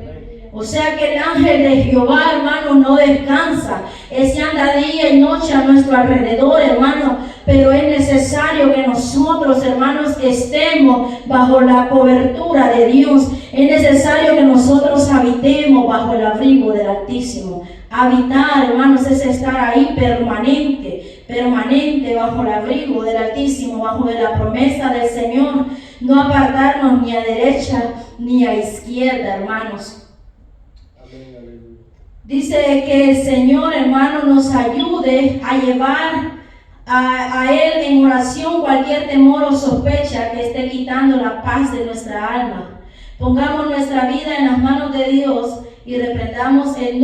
O sea que el ángel de Jehová, hermano, no descansa. Ese anda día y noche a nuestro alrededor, hermano. Pero es necesario que nosotros, hermanos, estemos bajo la cobertura de Dios. Es necesario que nosotros habitemos bajo el abrigo del Altísimo. Habitar, hermanos, es estar ahí permanente bajo el abrigo del Altísimo, bajo de la promesa del Señor. No apartarnos ni a derecha ni a izquierda, hermanos. Dice que el Señor, hermano, nos ayude a llevar a Él en oración cualquier temor o sospecha que esté quitando la paz de nuestra alma. Pongamos nuestra vida en las manos de Dios y reprendamos en el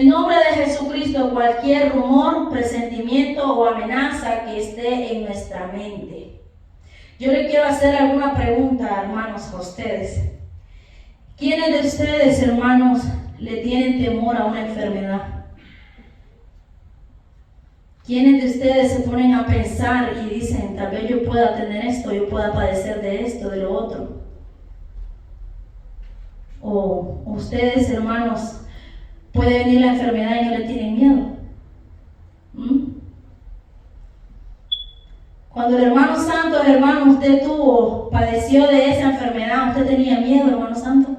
nombre de Jesucristo cualquier rumor, presentimiento o amenaza que esté en nuestra mente. Yo le quiero hacer alguna pregunta, hermanos, a ustedes. ¿Quiénes de ustedes, hermanos, le tienen temor a una enfermedad? ¿Quiénes de ustedes se ponen a pensar y dicen, tal vez yo pueda tener esto, yo pueda padecer de esto, de lo otro? O ustedes, hermanos, puede venir la enfermedad y no le tienen miedo. Cuando el hermano santo, hermano, usted padeció de esa enfermedad, ¿usted tenía miedo, hermano santo?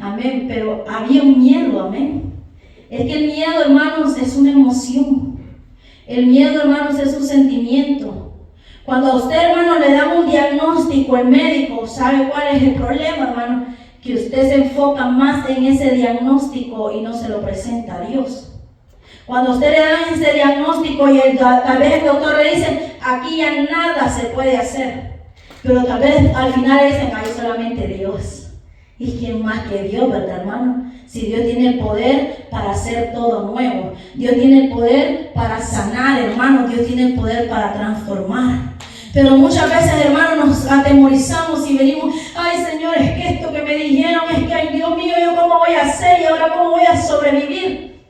Amén, pero había un miedo, amén. Es que el miedo, hermanos, es una emoción. El miedo, hermanos, es un sentimiento. Cuando a usted, hermano, le dan un diagnóstico, el médico sabe cuál es el problema, hermano, que usted se enfoca más en ese diagnóstico y no se lo presenta a Dios. Cuando a usted le dan ese diagnóstico y tal vez el doctor le dice, aquí ya nada se puede hacer, pero tal vez al final dicen, hay solamente Dios. ¿Y quién más que Dios, verdad, hermano? Si Dios tiene el poder para hacer todo nuevo, Dios tiene el poder para sanar, hermano, Dios tiene el poder para transformar. Pero muchas veces, hermano, nos atemorizamos y venimos, ay, Señor, es que esto que me dijeron, es que, ay, Dios mío, ¿yo cómo voy a hacer? ¿Y ahora cómo voy a sobrevivir?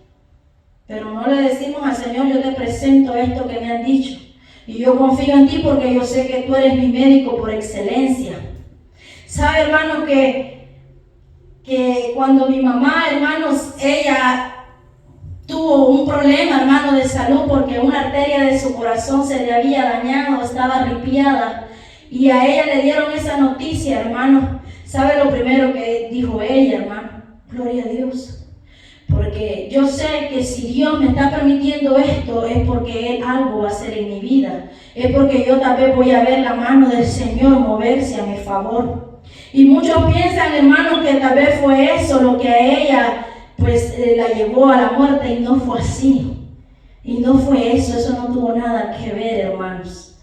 Pero no le decimos al Señor, yo te presento esto que me han dicho. Y yo confío en ti porque yo sé que tú eres mi médico por excelencia. ¿Sabe, hermano, que cuando mi mamá, hermanos, ella tuvo un problema, hermano, de salud porque una arteria de su corazón se le había dañado, estaba ripiada, y a ella le dieron esa noticia, hermano? ¿Sabe lo primero que dijo ella, hermano? Gloria a Dios. Porque yo sé que si Dios me está permitiendo esto es porque Él algo va a hacer en mi vida. Es porque yo tal vez voy a ver la mano del Señor moverse a mi favor. Y muchos piensan, hermanos, que tal vez fue eso lo que a ella pues la llevó a la muerte, y no fue así. Y no fue eso no tuvo nada que ver, hermanos.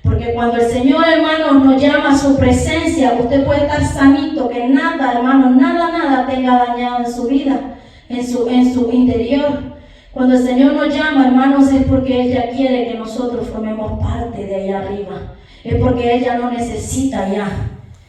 Porque cuando el Señor, hermanos, nos llama a su presencia, usted puede estar sanito, que nada, hermanos, nada tenga dañado en su vida, en su interior. Cuando el Señor nos llama, hermanos, es porque Él ya quiere que nosotros formemos parte de allá arriba. Es porque Él ya no necesita ya.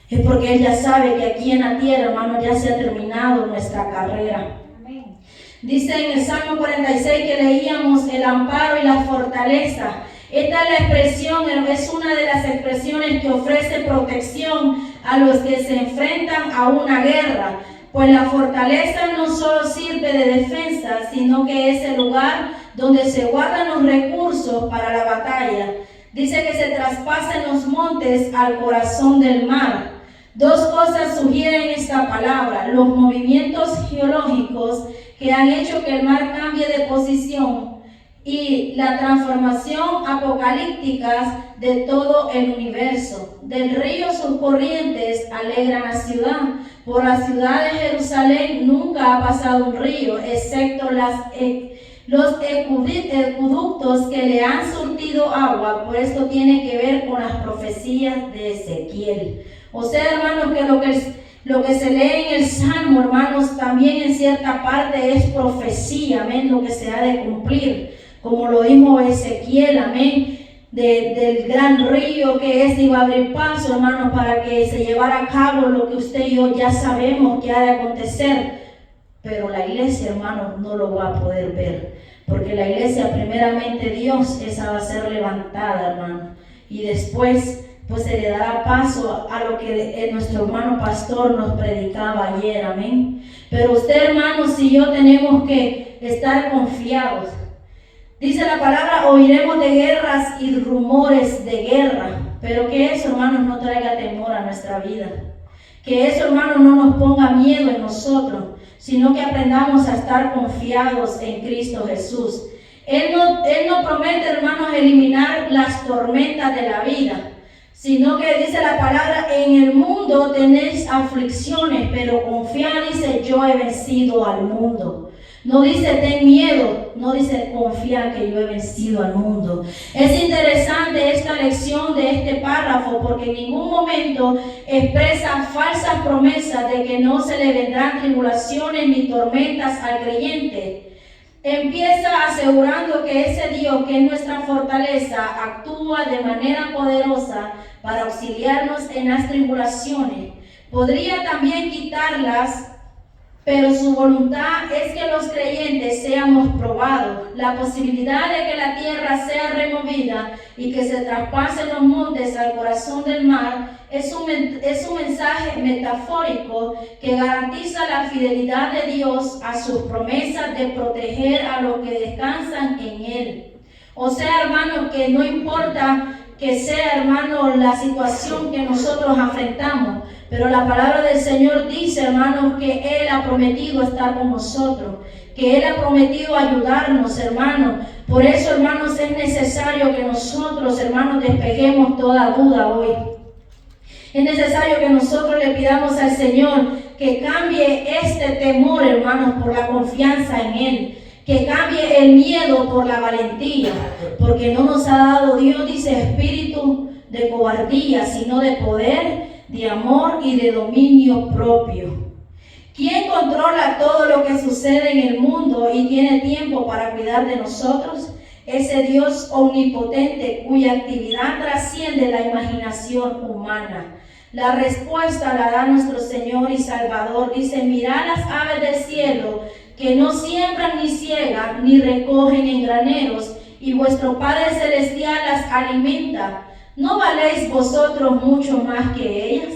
Es porque Él ya sabe que aquí en la tierra, hermanos, ya se ha terminado nuestra carrera. Amén. Dice en el Salmo 46 que leíamos el amparo y la fortaleza. Esta es la expresión, es una de las expresiones que ofrece protección a los que se enfrentan a una guerra. Pues la fortaleza no solo sirve de defensa, sino que es el lugar donde se guardan los recursos para la batalla. Dice que se traspasan los montes al corazón del mar. Dos cosas sugieren esta palabra: los movimientos geológicos que han hecho que el mar cambie de posición y la transformación apocalíptica de todo el universo. Del río sus corrientes alegran la ciudad. Por la ciudad de Jerusalén nunca ha pasado un río, excepto los acueductos que le han surtido agua. Por esto tiene que ver con las profecías de Ezequiel. O sea, hermanos, que lo que se lee en el Salmo, hermanos, también en cierta parte es profecía, amén, lo que se ha de cumplir. Como lo dijo Ezequiel, amén, del gran río que iba a abrir paso, hermanos, para que se llevara a cabo lo que usted y yo ya sabemos que ha de acontecer. Pero la iglesia, hermanos, no lo va a poder ver, porque la iglesia, primeramente Dios, esa va a ser levantada, hermano, y después pues se le dará paso a lo que nuestro hermano pastor nos predicaba ayer, amén. Pero usted, hermano, si yo tenemos que estar confiados. Dice la palabra: oiremos de guerras y rumores de guerra. Pero que eso, hermanos, no traiga temor a nuestra vida. Que eso, hermanos, no nos ponga miedo en nosotros, sino que aprendamos a estar confiados en Cristo Jesús. Él no promete, hermanos, eliminar las tormentas de la vida, sino que dice la palabra: en el mundo tenéis aflicciones, pero confiad, dice, yo he vencido al mundo. No dice ten miedo, no dice confía que yo he vencido al mundo. Es interesante esta lección de este párrafo, porque en ningún momento expresa falsas promesas de que no se le vendrán tribulaciones ni tormentas al creyente. Empieza asegurando que ese Dios, que es nuestra fortaleza, actúa de manera poderosa para auxiliarnos en las tribulaciones. Podría también quitarlas, pero su voluntad es que los creyentes seamos probados. La posibilidad de que la tierra sea removida y que se traspasen los montes al corazón del mar es un mensaje metafórico que garantiza la fidelidad de Dios a sus promesas de proteger a los que descansan en Él. O sea, hermanos, que no importa que sea, hermano, la situación que nosotros afrontamos, pero la palabra del Señor dice, hermanos, que Él ha prometido estar con nosotros, que Él ha prometido ayudarnos, hermanos. Por eso, hermanos, es necesario que nosotros, hermanos, despejemos toda duda hoy. Es necesario que nosotros le pidamos al Señor que cambie este temor, hermanos, por la confianza en Él. Que cambie el miedo por la valentía, porque no nos ha dado Dios, dice, espíritu de cobardía, sino de poder, de amor y de dominio propio. ¿Quién controla todo lo que sucede en el mundo y tiene tiempo para cuidar de nosotros? Ese Dios omnipotente cuya actividad trasciende la imaginación humana. La respuesta la da nuestro Señor y Salvador. Dice: mirad las aves del cielo, que no siembran ni ciegan ni recogen en graneros, y vuestro Padre Celestial las alimenta. ¿No valéis vosotros mucho más que ellas?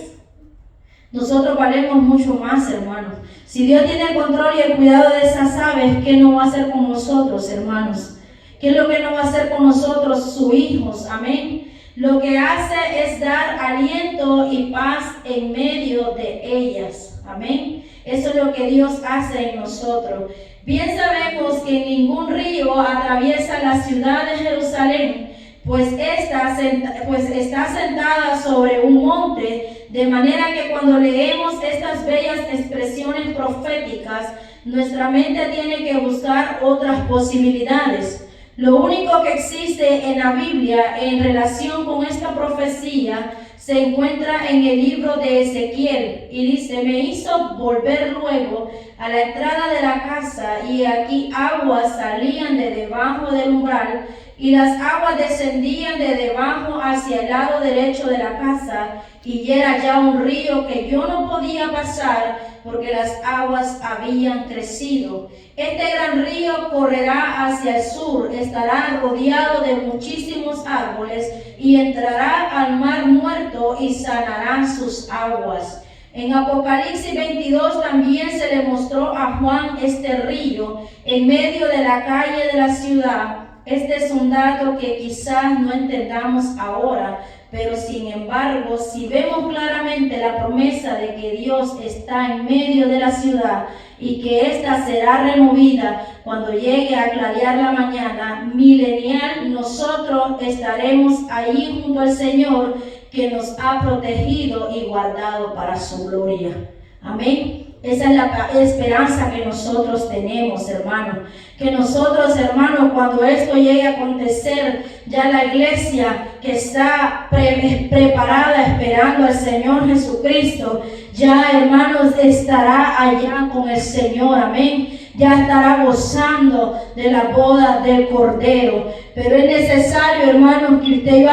Nosotros valemos mucho más, hermanos. Si Dios tiene el control y el cuidado de esas aves, ¿qué no va a hacer con nosotros, hermanos? ¿Qué es lo que no va a hacer con nosotros, sus hijos? Amén. Lo que hace es dar aliento y paz en medio de ellas. Amén. Eso es lo que Dios hace en nosotros. Bien sabemos que ningún río atraviesa la ciudad de Jerusalén, pues está sentada sobre un monte, de manera que cuando leemos estas bellas expresiones proféticas, nuestra mente tiene que buscar otras posibilidades. Lo único que existe en la Biblia en relación con esta profecía se encuentra en el libro de Ezequiel y dice: me hizo volver luego a la entrada de la casa, y aquí aguas salían de debajo del umbral, y las aguas descendían de debajo hacia el lado derecho de la casa, y era ya un río que yo no podía pasar porque las aguas habían crecido. Este gran río correrá hacia el sur, estará rodeado de muchísimos árboles y entrará al mar muerto y sanará sus aguas. En Apocalipsis 22 también se le mostró a Juan este río en medio de la calle de la ciudad. Este es un dato que quizás no entendamos ahora, pero sin embargo, si vemos claramente la promesa de que Dios está en medio de la ciudad y que ésta será removida cuando llegue a clarear la mañana milenial, nosotros estaremos ahí junto al Señor, que nos ha protegido y guardado para su gloria. Amén. Esa es la esperanza que nosotros tenemos, hermanos. Que nosotros, hermanos, cuando esto llegue a acontecer, ya la iglesia que está preparada esperando al Señor Jesucristo, ya, hermanos, estará allá con el Señor. Amén. Ya estará gozando de la boda del Cordero. Pero es necesario, hermanos, que usted y yo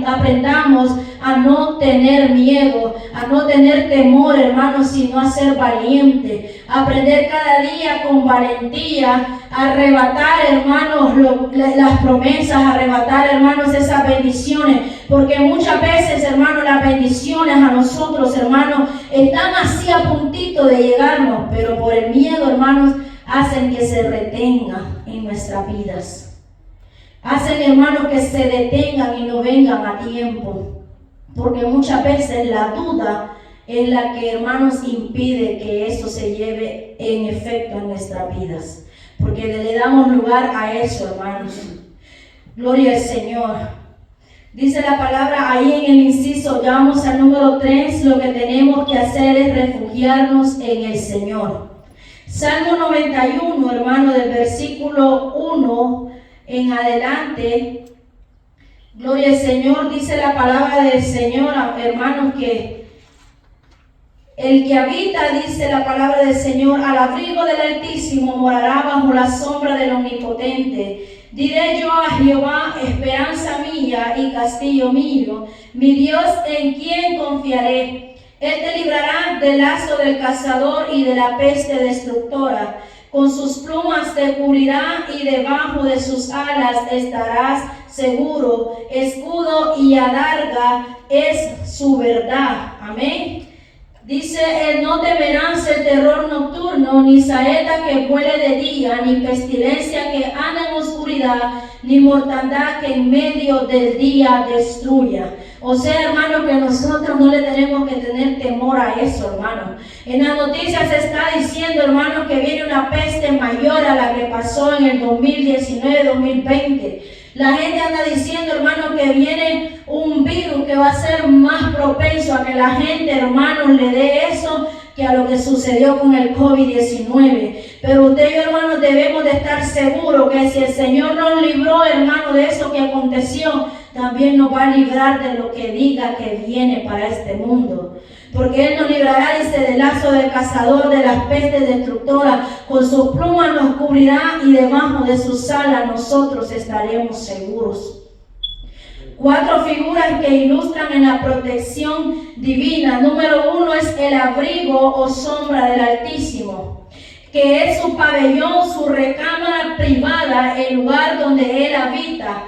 aprendamos a no tener miedo, a no tener temor, hermanos, sino a ser valiente. Aprender cada día con valentía, a arrebatar, hermanos, las promesas, a arrebatar, hermanos, esas bendiciones. Porque muchas veces, hermanos, las bendiciones a nosotros, hermanos, están así a puntito de llegarnos, pero por el miedo, hermanos, hacen que se retengan en nuestras vidas. Hacen, hermanos, que se detengan y no vengan a tiempo. Porque muchas veces la duda es la que, hermanos, impide que eso se lleve en efecto en nuestras vidas. Porque le damos lugar a eso, hermanos. Gloria al Señor. Dice la palabra ahí en el inciso, ya vamos al número 3, lo que tenemos que hacer es refugiarnos en el Señor. Salmo 91, hermano, del versículo 1 en adelante. Gloria al Señor, dice la palabra del Señor, hermanos, que el que habita, dice la palabra del Señor, al abrigo del Altísimo morará bajo la sombra del Omnipotente. Diré yo a Jehová, esperanza mía y castillo mío, mi Dios en quien confiaré. Él te librará del lazo del cazador y de la peste destructora. Con sus plumas te cubrirá y debajo de sus alas estarás seguro. Escudo y adarga es su verdad. Amén. Dice, no temerás el terror nocturno, ni saeta que vuele de día, ni pestilencia que anda en oscuridad, ni mortandad que en medio del día destruya. O sea, hermano, que nosotros no le tenemos que tener temor a eso, hermano. En las noticias se está diciendo, hermano, que viene una peste mayor a la que pasó en el 2019-2020. La gente anda diciendo, hermano, que viene un virus que va a ser más propenso a que la gente, hermano, le dé eso que a lo que sucedió con el COVID-19. Pero usted y yo, hermano, debemos de estar seguros que si el Señor nos libró, hermano, de eso que aconteció, también nos va a librar de lo que diga que viene para este mundo. Porque Él nos librará, dice, del lazo del cazador, de las pestes destructoras. Con sus plumas nos cubrirá y debajo de sus alas nosotros estaremos seguros. 4 figuras que ilustran en la protección divina. Número 1 es el abrigo o sombra del Altísimo, que es su pabellón, su recámara privada, el lugar donde Él habita.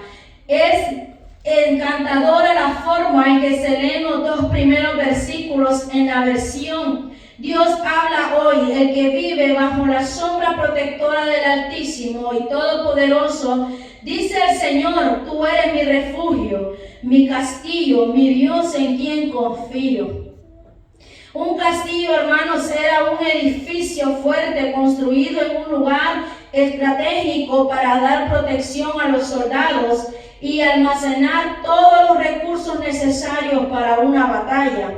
Es encantadora la forma en que se leen los 2 primeros versículos en la versión. Dios habla hoy, el que vive bajo la sombra protectora del Altísimo y Todopoderoso, dice el Señor, tú eres mi refugio, mi castillo, mi Dios en quien confío. Un castillo, hermanos, era un edificio fuerte construido en un lugar estratégico para dar protección a los soldados y almacenar todos los recursos necesarios para una batalla.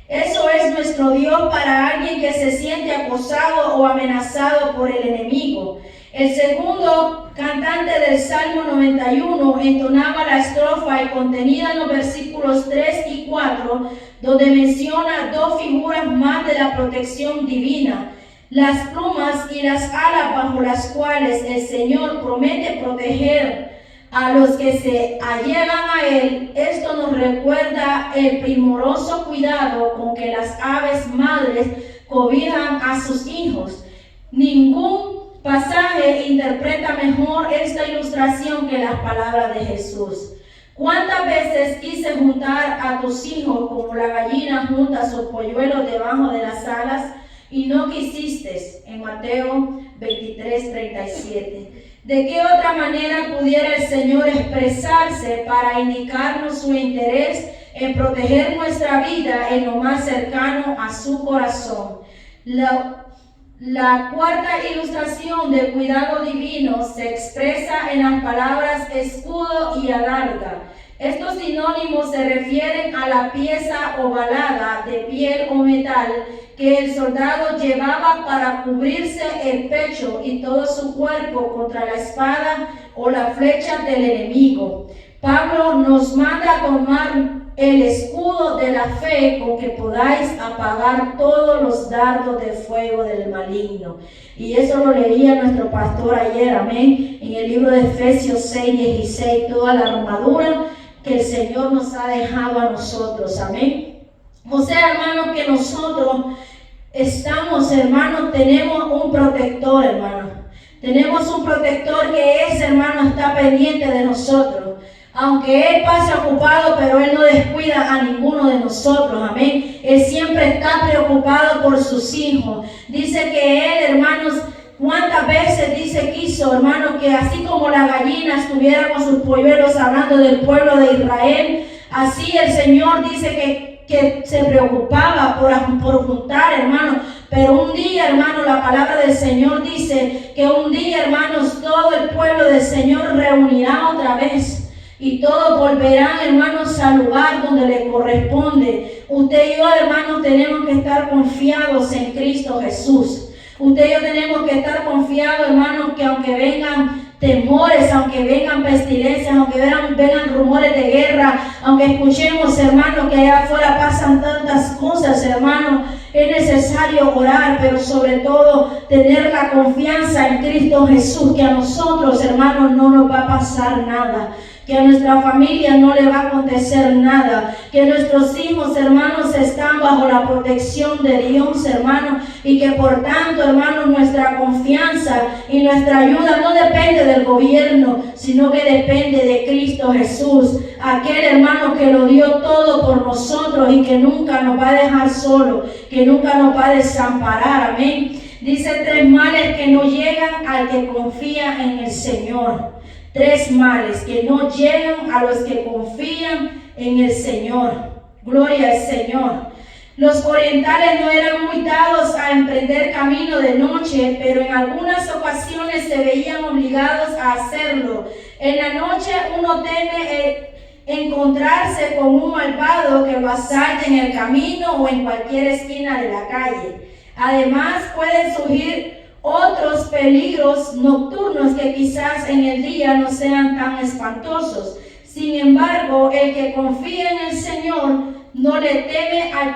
Eso es nuestro Dios para alguien que se siente acosado o amenazado por el enemigo. El segundo cantante del Salmo 91 entonaba la estrofa contenida en los versículos 3 y 4, donde menciona dos figuras más de la protección divina: las plumas y las alas bajo las cuales el Señor promete proteger a los que se allegan a Él. Esto nos recuerda el primoroso cuidado con que las aves madres cobijan a sus hijos. Ningún pasaje interpreta mejor esta ilustración que las palabras de Jesús. ¿Cuántas veces quise juntar a tus hijos como la gallina junta sus polluelos debajo de las alas y no quisiste? En Mateo 23:37. ¿De qué otra manera pudiera el Señor expresarse para indicarnos su interés en proteger nuestra vida en lo más cercano a su corazón? La cuarta ilustración del cuidado divino se expresa en las palabras escudo y adarga. Estos sinónimos se refieren a la pieza ovalada de piel o metal que el soldado llevaba para cubrirse el pecho y todo su cuerpo contra la espada o la flecha del enemigo. Pablo nos manda a tomar el escudo de la fe con que podáis apagar todos los dardos de fuego del maligno. Y eso lo leía nuestro pastor ayer, amén, en el libro de Efesios 6:16, toda la armadura que el Señor nos ha dejado a nosotros, amén. O sea, hermanos, que nosotros estamos, hermanos, tenemos un protector, hermano. Tenemos un protector que ese, hermano, está pendiente de nosotros. Aunque Él pase ocupado, pero Él no descuida a ninguno de nosotros, amén. Él siempre está preocupado por sus hijos. Dice que Él, hermanos, ¿cuántas veces dice quiso, hermanos, que así como la gallina estuviera con sus polluelos hablando del pueblo de Israel, así el Señor dice que se preocupaba por juntar, hermanos. Pero un día, hermanos, la palabra del Señor dice que un día, hermanos, todo el pueblo del Señor reunirá otra vez. Y todos volverán, hermanos, al lugar donde le corresponde. Usted y yo, hermanos, tenemos que estar confiados en Cristo Jesús. Usted y yo tenemos que estar confiados, hermanos, que aunque vengan temores, aunque vengan pestilencias, aunque vengan rumores de guerra, aunque escuchemos, hermanos, que allá afuera pasan tantas cosas, hermanos, es necesario orar, pero sobre todo tener la confianza en Cristo Jesús, que a nosotros, hermanos, no nos va a pasar nada, que a nuestra familia no le va a acontecer nada, que nuestros hijos, hermanos, están bajo la protección de Dios, hermanos, y que por tanto, hermanos, nuestra confianza y nuestra ayuda no depende del gobierno, sino que depende de Cristo Jesús, aquel, hermano, que lo dio todo por nosotros y que nunca nos va a dejar solo, que nunca nos va a desamparar, amén. Dice 3 males que no llegan al que confía en el Señor. 3 males que no llegan a los que confían en el Señor. Gloria al Señor. Los orientales no eran muy dados a emprender camino de noche, pero en algunas ocasiones se veían obligados a hacerlo. En la noche uno teme encontrarse con un malvado que lo asalte en el camino o en cualquier esquina de la calle. Además pueden surgir otros peligros nocturnos que quizás en el día no sean tan espantosos. Sin embargo, el que confía en el Señor no le teme al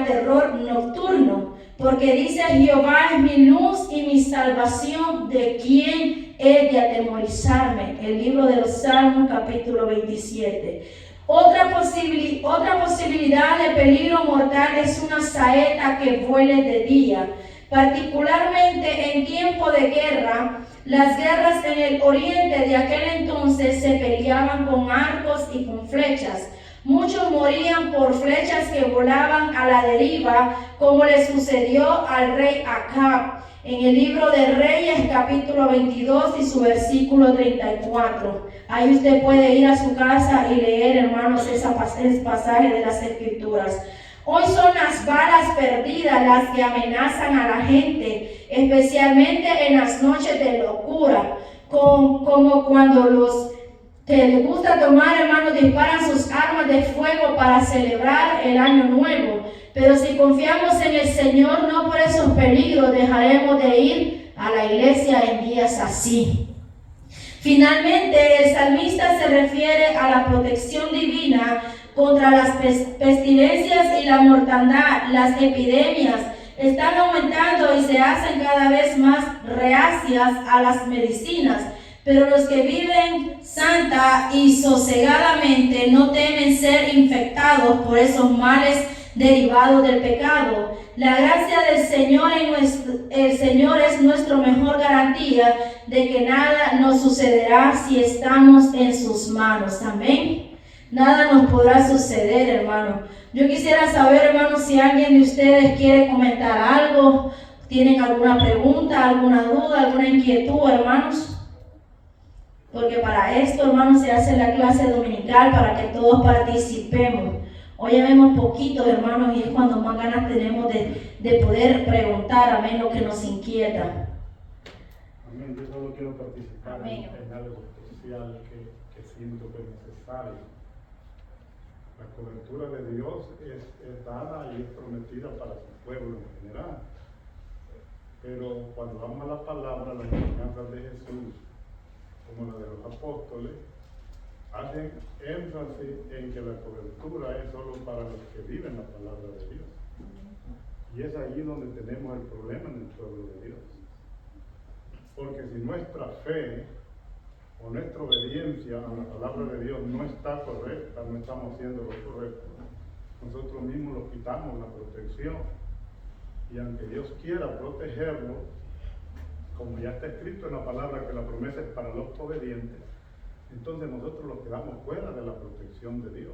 terror nocturno, porque dice: Jehová es mi luz y mi salvación, ¿de quién he de atemorizarme? El libro de los Salmos, capítulo 27. Otra posibilidad de peligro mortal es una saeta que vuele de día. Particularmente en tiempo de guerra, las guerras en el oriente de aquel entonces se peleaban con arcos y con flechas. Muchos morían por flechas que volaban a la deriva, como le sucedió al rey Acab en el libro de Reyes, capítulo 22 y su versículo 34. Ahí usted puede ir a su casa y leer, hermanos, ese pasaje de las Escrituras. Hoy son las balas perdidas las que amenazan a la gente, especialmente en las noches de locura, como cuando los que les gusta tomar, hermanos, disparan sus armas de fuego para celebrar el año nuevo. Pero si confiamos en el Señor, no por esos peligros dejaremos de ir a la iglesia en días así. Finalmente, el salmista se refiere a la protección divina contra las pestilencias y la mortandad. Las epidemias están aumentando y se hacen cada vez más reacias a las medicinas. Pero los que viven santa y sosegadamente no temen ser infectados por esos males derivados del pecado. La gracia del Señor el Señor es nuestra mejor garantía de que nada nos sucederá si estamos en sus manos. Amén. Nada nos podrá suceder, hermano. Yo quisiera saber, hermano, si alguien de ustedes quiere comentar algo, tienen alguna pregunta, alguna duda, alguna inquietud, hermanos. Porque para esto, hermanos, se hace la clase dominical para que todos participemos. Hoy ya vemos poquitos, hermanos, y es cuando más ganas tenemos de poder preguntar, amén, lo que nos inquieta. Amén. Yo solo quiero participar en algo especial que siento que es necesario. La cobertura de Dios es dada y es prometida para su pueblo en general. Pero cuando vamos a la palabra, las enseñanzas de Jesús, como la de los apóstoles, hacen énfasis en que la cobertura es solo para los que viven la palabra de Dios. Y es allí donde tenemos el problema en el pueblo de Dios. Porque si nuestra fe o nuestra obediencia a la palabra de Dios no está correcta, no estamos haciendo lo correcto, nosotros mismos nos quitamos la protección. Y aunque Dios quiera protegerlo, como ya está escrito en la palabra que la promesa es para los obedientes, entonces nosotros los quedamos fuera de la protección de Dios.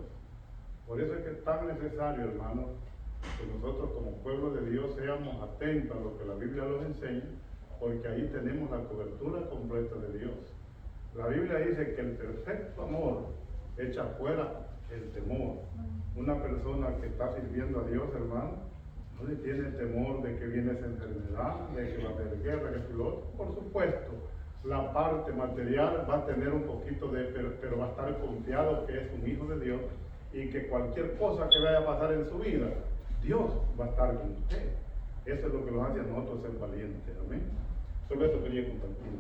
Por eso es que es tan necesario, hermanos, que nosotros como pueblo de Dios seamos atentos a lo que la Biblia nos enseña, porque ahí tenemos la cobertura completa de Dios. La Biblia dice que el perfecto amor echa fuera el temor. Una persona que está sirviendo a Dios, hermano, no le tiene temor de que viene esa enfermedad, de que va a haber guerra, que es lo otro. Por supuesto, la parte material va a tener un poquito pero va a estar confiado que es un hijo de Dios y que cualquier cosa que vaya a pasar en su vida, Dios va a estar con usted. Eso es lo que nos hace a nosotros ser valientes. Amén. Solo eso quería compartir.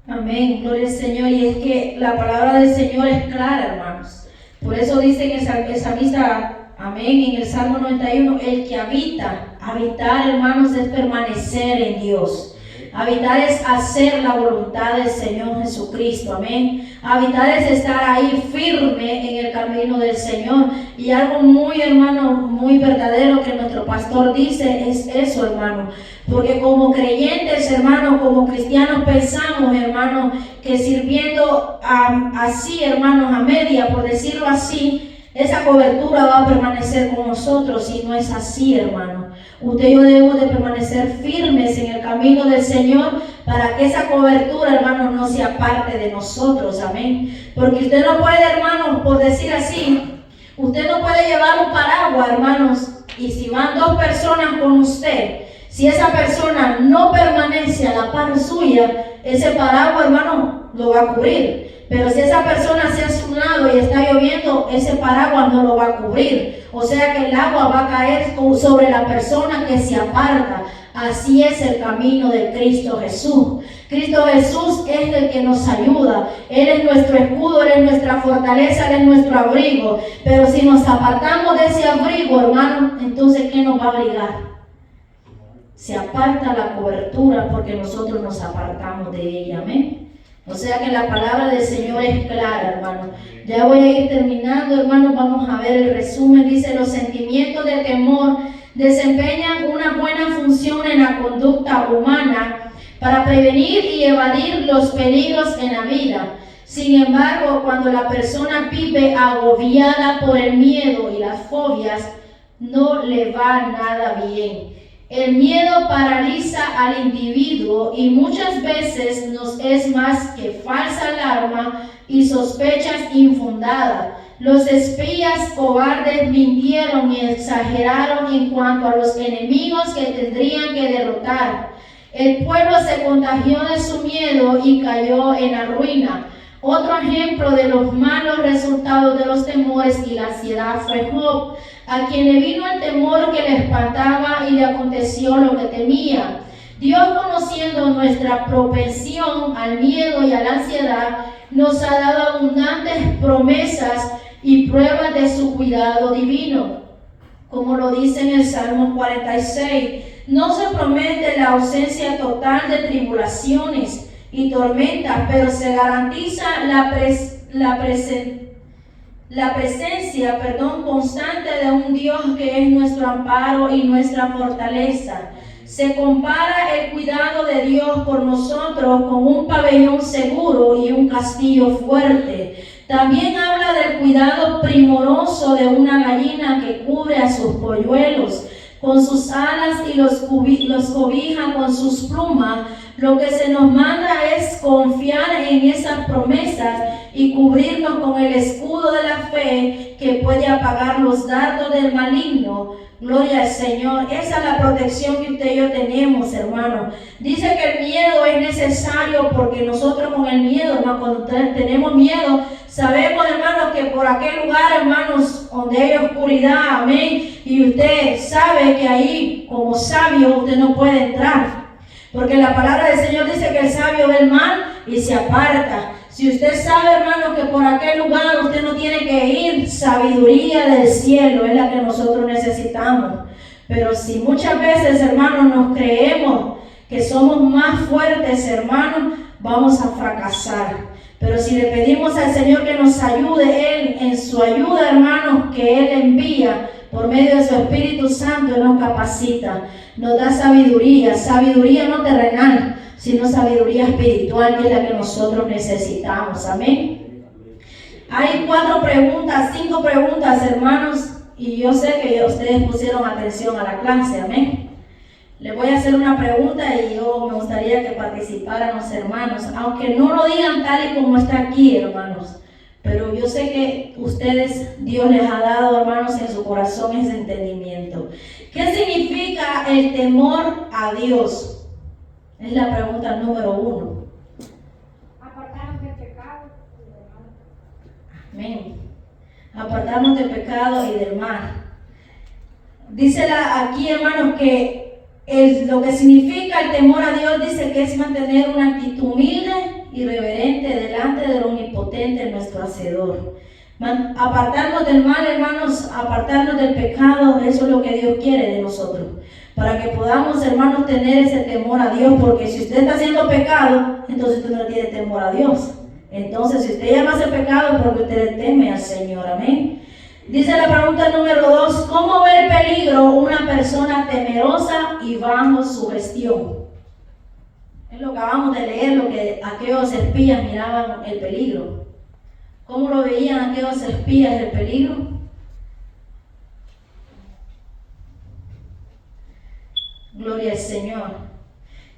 Amén, gloria al Señor. Y es que la palabra del Señor es clara, hermanos. Por eso dice en el salmista, amén, en el Salmo 91, el que habitar, hermanos, es permanecer en Dios. Habitar es hacer la voluntad del Señor Jesucristo, amén. Habitar es estar ahí firme en el camino del Señor. Y algo muy, hermano, muy verdadero que nuestro pastor dice es eso, hermano. Porque como creyentes, hermano, como cristianos pensamos, hermano, que sirviendo así, hermanos, a media, por decirlo así, esa cobertura va a permanecer con nosotros. Y no es así, hermano. Usted y yo debemos de permanecer firmes en el camino del Señor para que esa cobertura, hermanos, no se aparte de nosotros, amén. Porque usted no puede, hermanos, por decir así, usted no puede llevar un paraguas, hermanos, y si van dos personas con usted, si esa persona no permanece a la par suya, ese paraguas, hermano, lo va a cubrir. Pero si esa persona se hace un lado y está lloviendo, ese paraguas no lo va a cubrir. O sea que el agua va a caer sobre la persona que se aparta. Así es el camino de Cristo Jesús. Cristo Jesús es el que nos ayuda. Él es nuestro escudo, Él es nuestra fortaleza, Él es nuestro abrigo. Pero si nos apartamos de ese abrigo, hermano, entonces ¿qué nos va a abrigar? Se aparta la cobertura porque nosotros nos apartamos de ella. Amén. O sea que la palabra del Señor es clara, hermano. Ya voy a ir terminando, hermano. Vamos a ver el resumen. Dice, los sentimientos de temor desempeñan una buena función en la conducta humana para prevenir y evadir los peligros en la vida. Sin embargo, cuando la persona vive agobiada por el miedo y las fobias, no le va nada bien. El miedo paraliza al individuo y muchas veces nos es más que falsa alarma y sospechas infundadas. Los espías cobardes mintieron y exageraron en cuanto a los enemigos que tendrían que derrotar. El pueblo se contagió de su miedo y cayó en la ruina. Otro ejemplo de los malos resultados de los temores y la ansiedad fue Job, a quien le vino el temor que le espantaba y le aconteció lo que temía. Dios, conociendo nuestra propensión al miedo y a la ansiedad, nos ha dado abundantes promesas y pruebas de su cuidado divino. Como lo dice en el Salmo 46, no se promete la ausencia total de tribulaciones y tormentas, pero se garantiza la presencia constante de un Dios que es nuestro amparo y nuestra fortaleza. Se compara el cuidado de Dios por nosotros con un pabellón seguro y un castillo fuerte. También habla del cuidado primoroso de una gallina que cubre a sus polluelos con sus alas y los cobija con sus plumas. Lo que se nos manda es confiar en esas promesas y cubrirnos con el escudo de la fe que puede apagar los dardos del maligno. Gloria al Señor. Esa es la protección que usted y yo tenemos, hermano. Dice que el miedo es necesario porque nosotros con el miedo, hermano, cuando tenemos miedo, sabemos, hermanos, que por aquel lugar, hermanos, donde hay oscuridad, amén, y usted sabe que ahí, como sabio, usted no puede entrar. Porque la palabra del Señor dice que el sabio ve el mal y se aparta. Si usted sabe, hermano, que por aquel lugar usted no tiene que ir, sabiduría del cielo es la que nosotros necesitamos. Pero si muchas veces, hermanos, nos creemos que somos más fuertes, hermanos, vamos a fracasar. Pero si le pedimos al Señor que nos ayude, Él, en su ayuda, hermanos, que Él envía por medio de su Espíritu Santo, Él nos capacita, nos da sabiduría no terrenal, sino sabiduría espiritual, que es la que nosotros necesitamos. Amén. Hay 5 preguntas, hermanos, y yo sé que ustedes pusieron atención a la clase. Amén. Les voy a hacer una pregunta y yo me gustaría que participaran los hermanos, aunque no lo digan tal y como está aquí, hermanos. Pero yo sé que ustedes, Dios les ha dado, hermanos, en su corazón ese entendimiento. ¿Qué significa el temor a Dios? Es la pregunta número 1. Apartarnos del pecado y del mal. Amén. Apartarnos del pecado y del mal. Dice aquí, hermanos, que lo que significa el temor a Dios, dice que es mantener una actitud humilde y reverente delante del omnipotente, nuestro Hacedor. Apartarnos del mal, hermanos, apartarnos del pecado, eso es lo que Dios quiere de nosotros. Para que podamos, hermanos, tener ese temor a Dios, porque si usted está haciendo pecado, entonces usted no tiene temor a Dios. Entonces, si usted ya no hace pecado, es porque usted le teme al Señor. Amén. Dice la pregunta número 2, ¿cómo ve el peligro una persona temerosa y bajo sugestión? Es lo que acabamos de leer, lo que aquellos espías miraban el peligro. ¿Cómo lo veían aquellos espías el peligro? Gloria al Señor.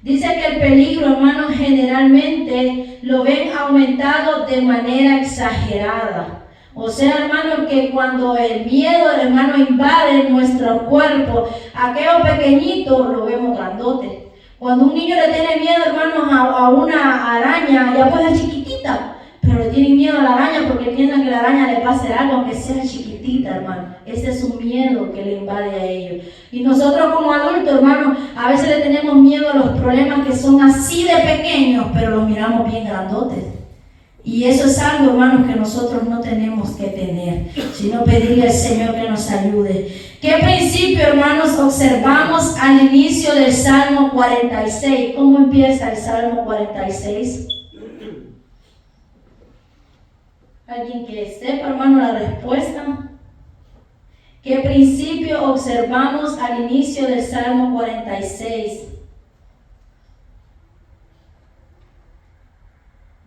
Dice que el peligro, hermanos, generalmente lo ven aumentado de manera exagerada. O sea, hermanos, que cuando el miedo, hermano, invade nuestro cuerpo, aquello pequeñito lo vemos grandote. Cuando un niño le tiene miedo, hermanos, a una araña, ya puede ser chiquitita, pero le tienen miedo a la araña porque piensan que la araña le pase algo, aunque sea chiquitita, hermano. Ese es un miedo que le invade a ellos. Y nosotros como adultos, hermanos, a veces le tenemos miedo a los problemas que son así de pequeños, pero los miramos bien grandotes. Y eso es algo, hermanos, que nosotros no tenemos que tener, sino pedirle al Señor que nos ayude. ¿Qué principio, hermanos, observamos al inicio del Salmo 46? ¿Cómo empieza el Salmo 46? ¿Alguien que sepa, hermano, la respuesta? ¿Qué principio observamos al inicio del Salmo 46?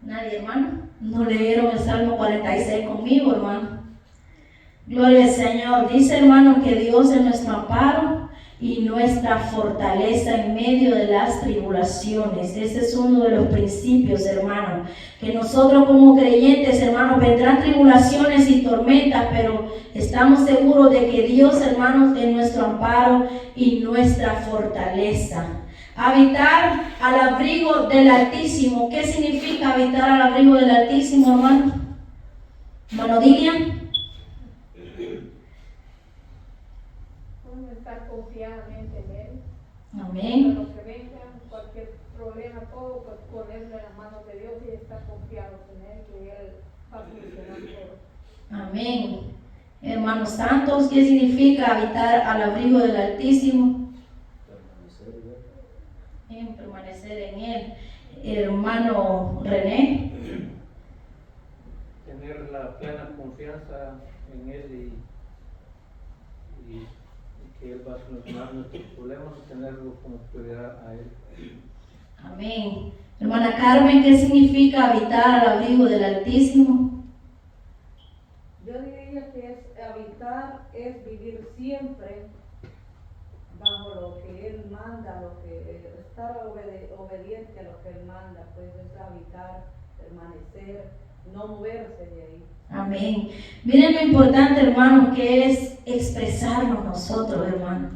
¿Nadie, hermano? ¿No leyeron el Salmo 46 conmigo, hermano? Gloria al Señor. Dice, hermano, que Dios es nuestro amparo y nuestra fortaleza en medio de las tribulaciones. Ese es uno de los principios, hermano, que nosotros como creyentes, hermanos, vendrán tribulaciones y tormentas, pero estamos seguros de que Dios, hermanos, es nuestro amparo y nuestra fortaleza. Habitar al abrigo del Altísimo. ¿Qué significa habitar al abrigo del Altísimo, hermano? Hermano Dilian. Estar confiadamente en Él. Amén. Lo que venga, cualquier problema, todo, pues ponerlo en las manos de Dios y estar confiados en Él, que Él va a solucionar todo. Amén. Hermanos santos, ¿qué significa habitar al abrigo del Altísimo? Permanecer en Él. Hermano René. Tener la plena confianza en Él y que Él va a solucionar nuestros problemas y tenerlo como prioridad a Él. Amén. Hermana Carmen, ¿qué significa habitar al abrigo del Altísimo? Yo diría que habitar es vivir siempre bajo lo que Él manda, estar obediente a lo que Él manda, pues es habitar, permanecer, no moverse de ahí. Amén. Miren lo importante, hermanos, que es expresarnos nosotros, hermanos.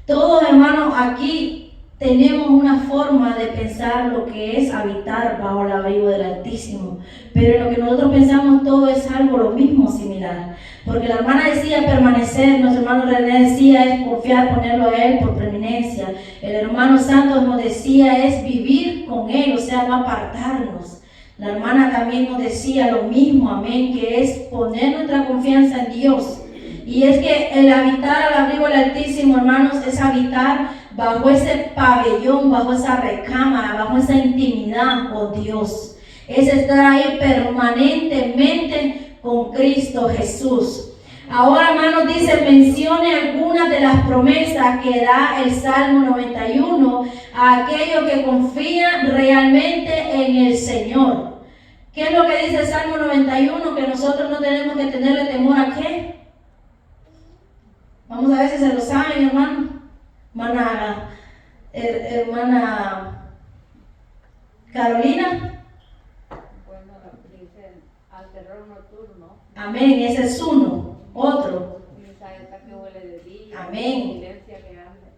Todos, hermanos, aquí tenemos una forma de pensar lo que es habitar bajo el abrigo del Altísimo. Pero en lo que nosotros pensamos todo es algo lo mismo, similar. Porque la hermana decía permanecer, nuestro hermano René decía es confiar, ponerlo a Él por preeminencia. El hermano Santos nos decía es vivir con Él, o sea, no apartarnos. La hermana también nos decía lo mismo, amén, que es poner nuestra confianza en Dios. Y es que el habitar al abrigo del Altísimo, hermanos, es habitar bajo ese pabellón, bajo esa recámara, bajo esa intimidad con Dios. Es estar ahí permanentemente con Cristo Jesús. Ahora, hermanos, dice, mencione algunas de las promesas que da el Salmo 91 a aquellos que confían realmente en el Señor. ¿Qué es lo que dice el Salmo 91? Que nosotros no tenemos que tenerle temor a ¿qué? Vamos a ver si se lo saben, hermano. Hermana Carolina. Bueno, dicen al terror nocturno. Amén, ese es uno. Otro. Que huele de día. Amén. Pestilencia que ande.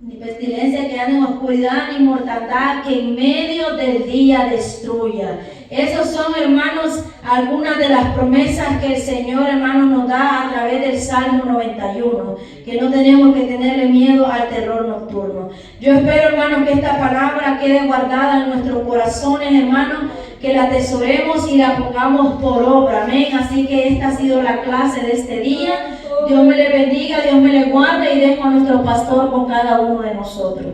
Ni pestilencia que ande en oscuridad, ni mortandad que en medio del día destruya. Esos son, hermanos, algunas de las promesas que el Señor, hermanos, nos da a través del Salmo 91, que no tenemos que tenerle miedo al terror nocturno. Yo espero, hermanos, que esta palabra quede guardada en nuestros corazones, hermanos, que la atesoremos y la pongamos por obra, amén. Así que esta ha sido la clase de este día. Dios me le bendiga, Dios me le guarde y dejo a nuestro pastor con cada uno de nosotros.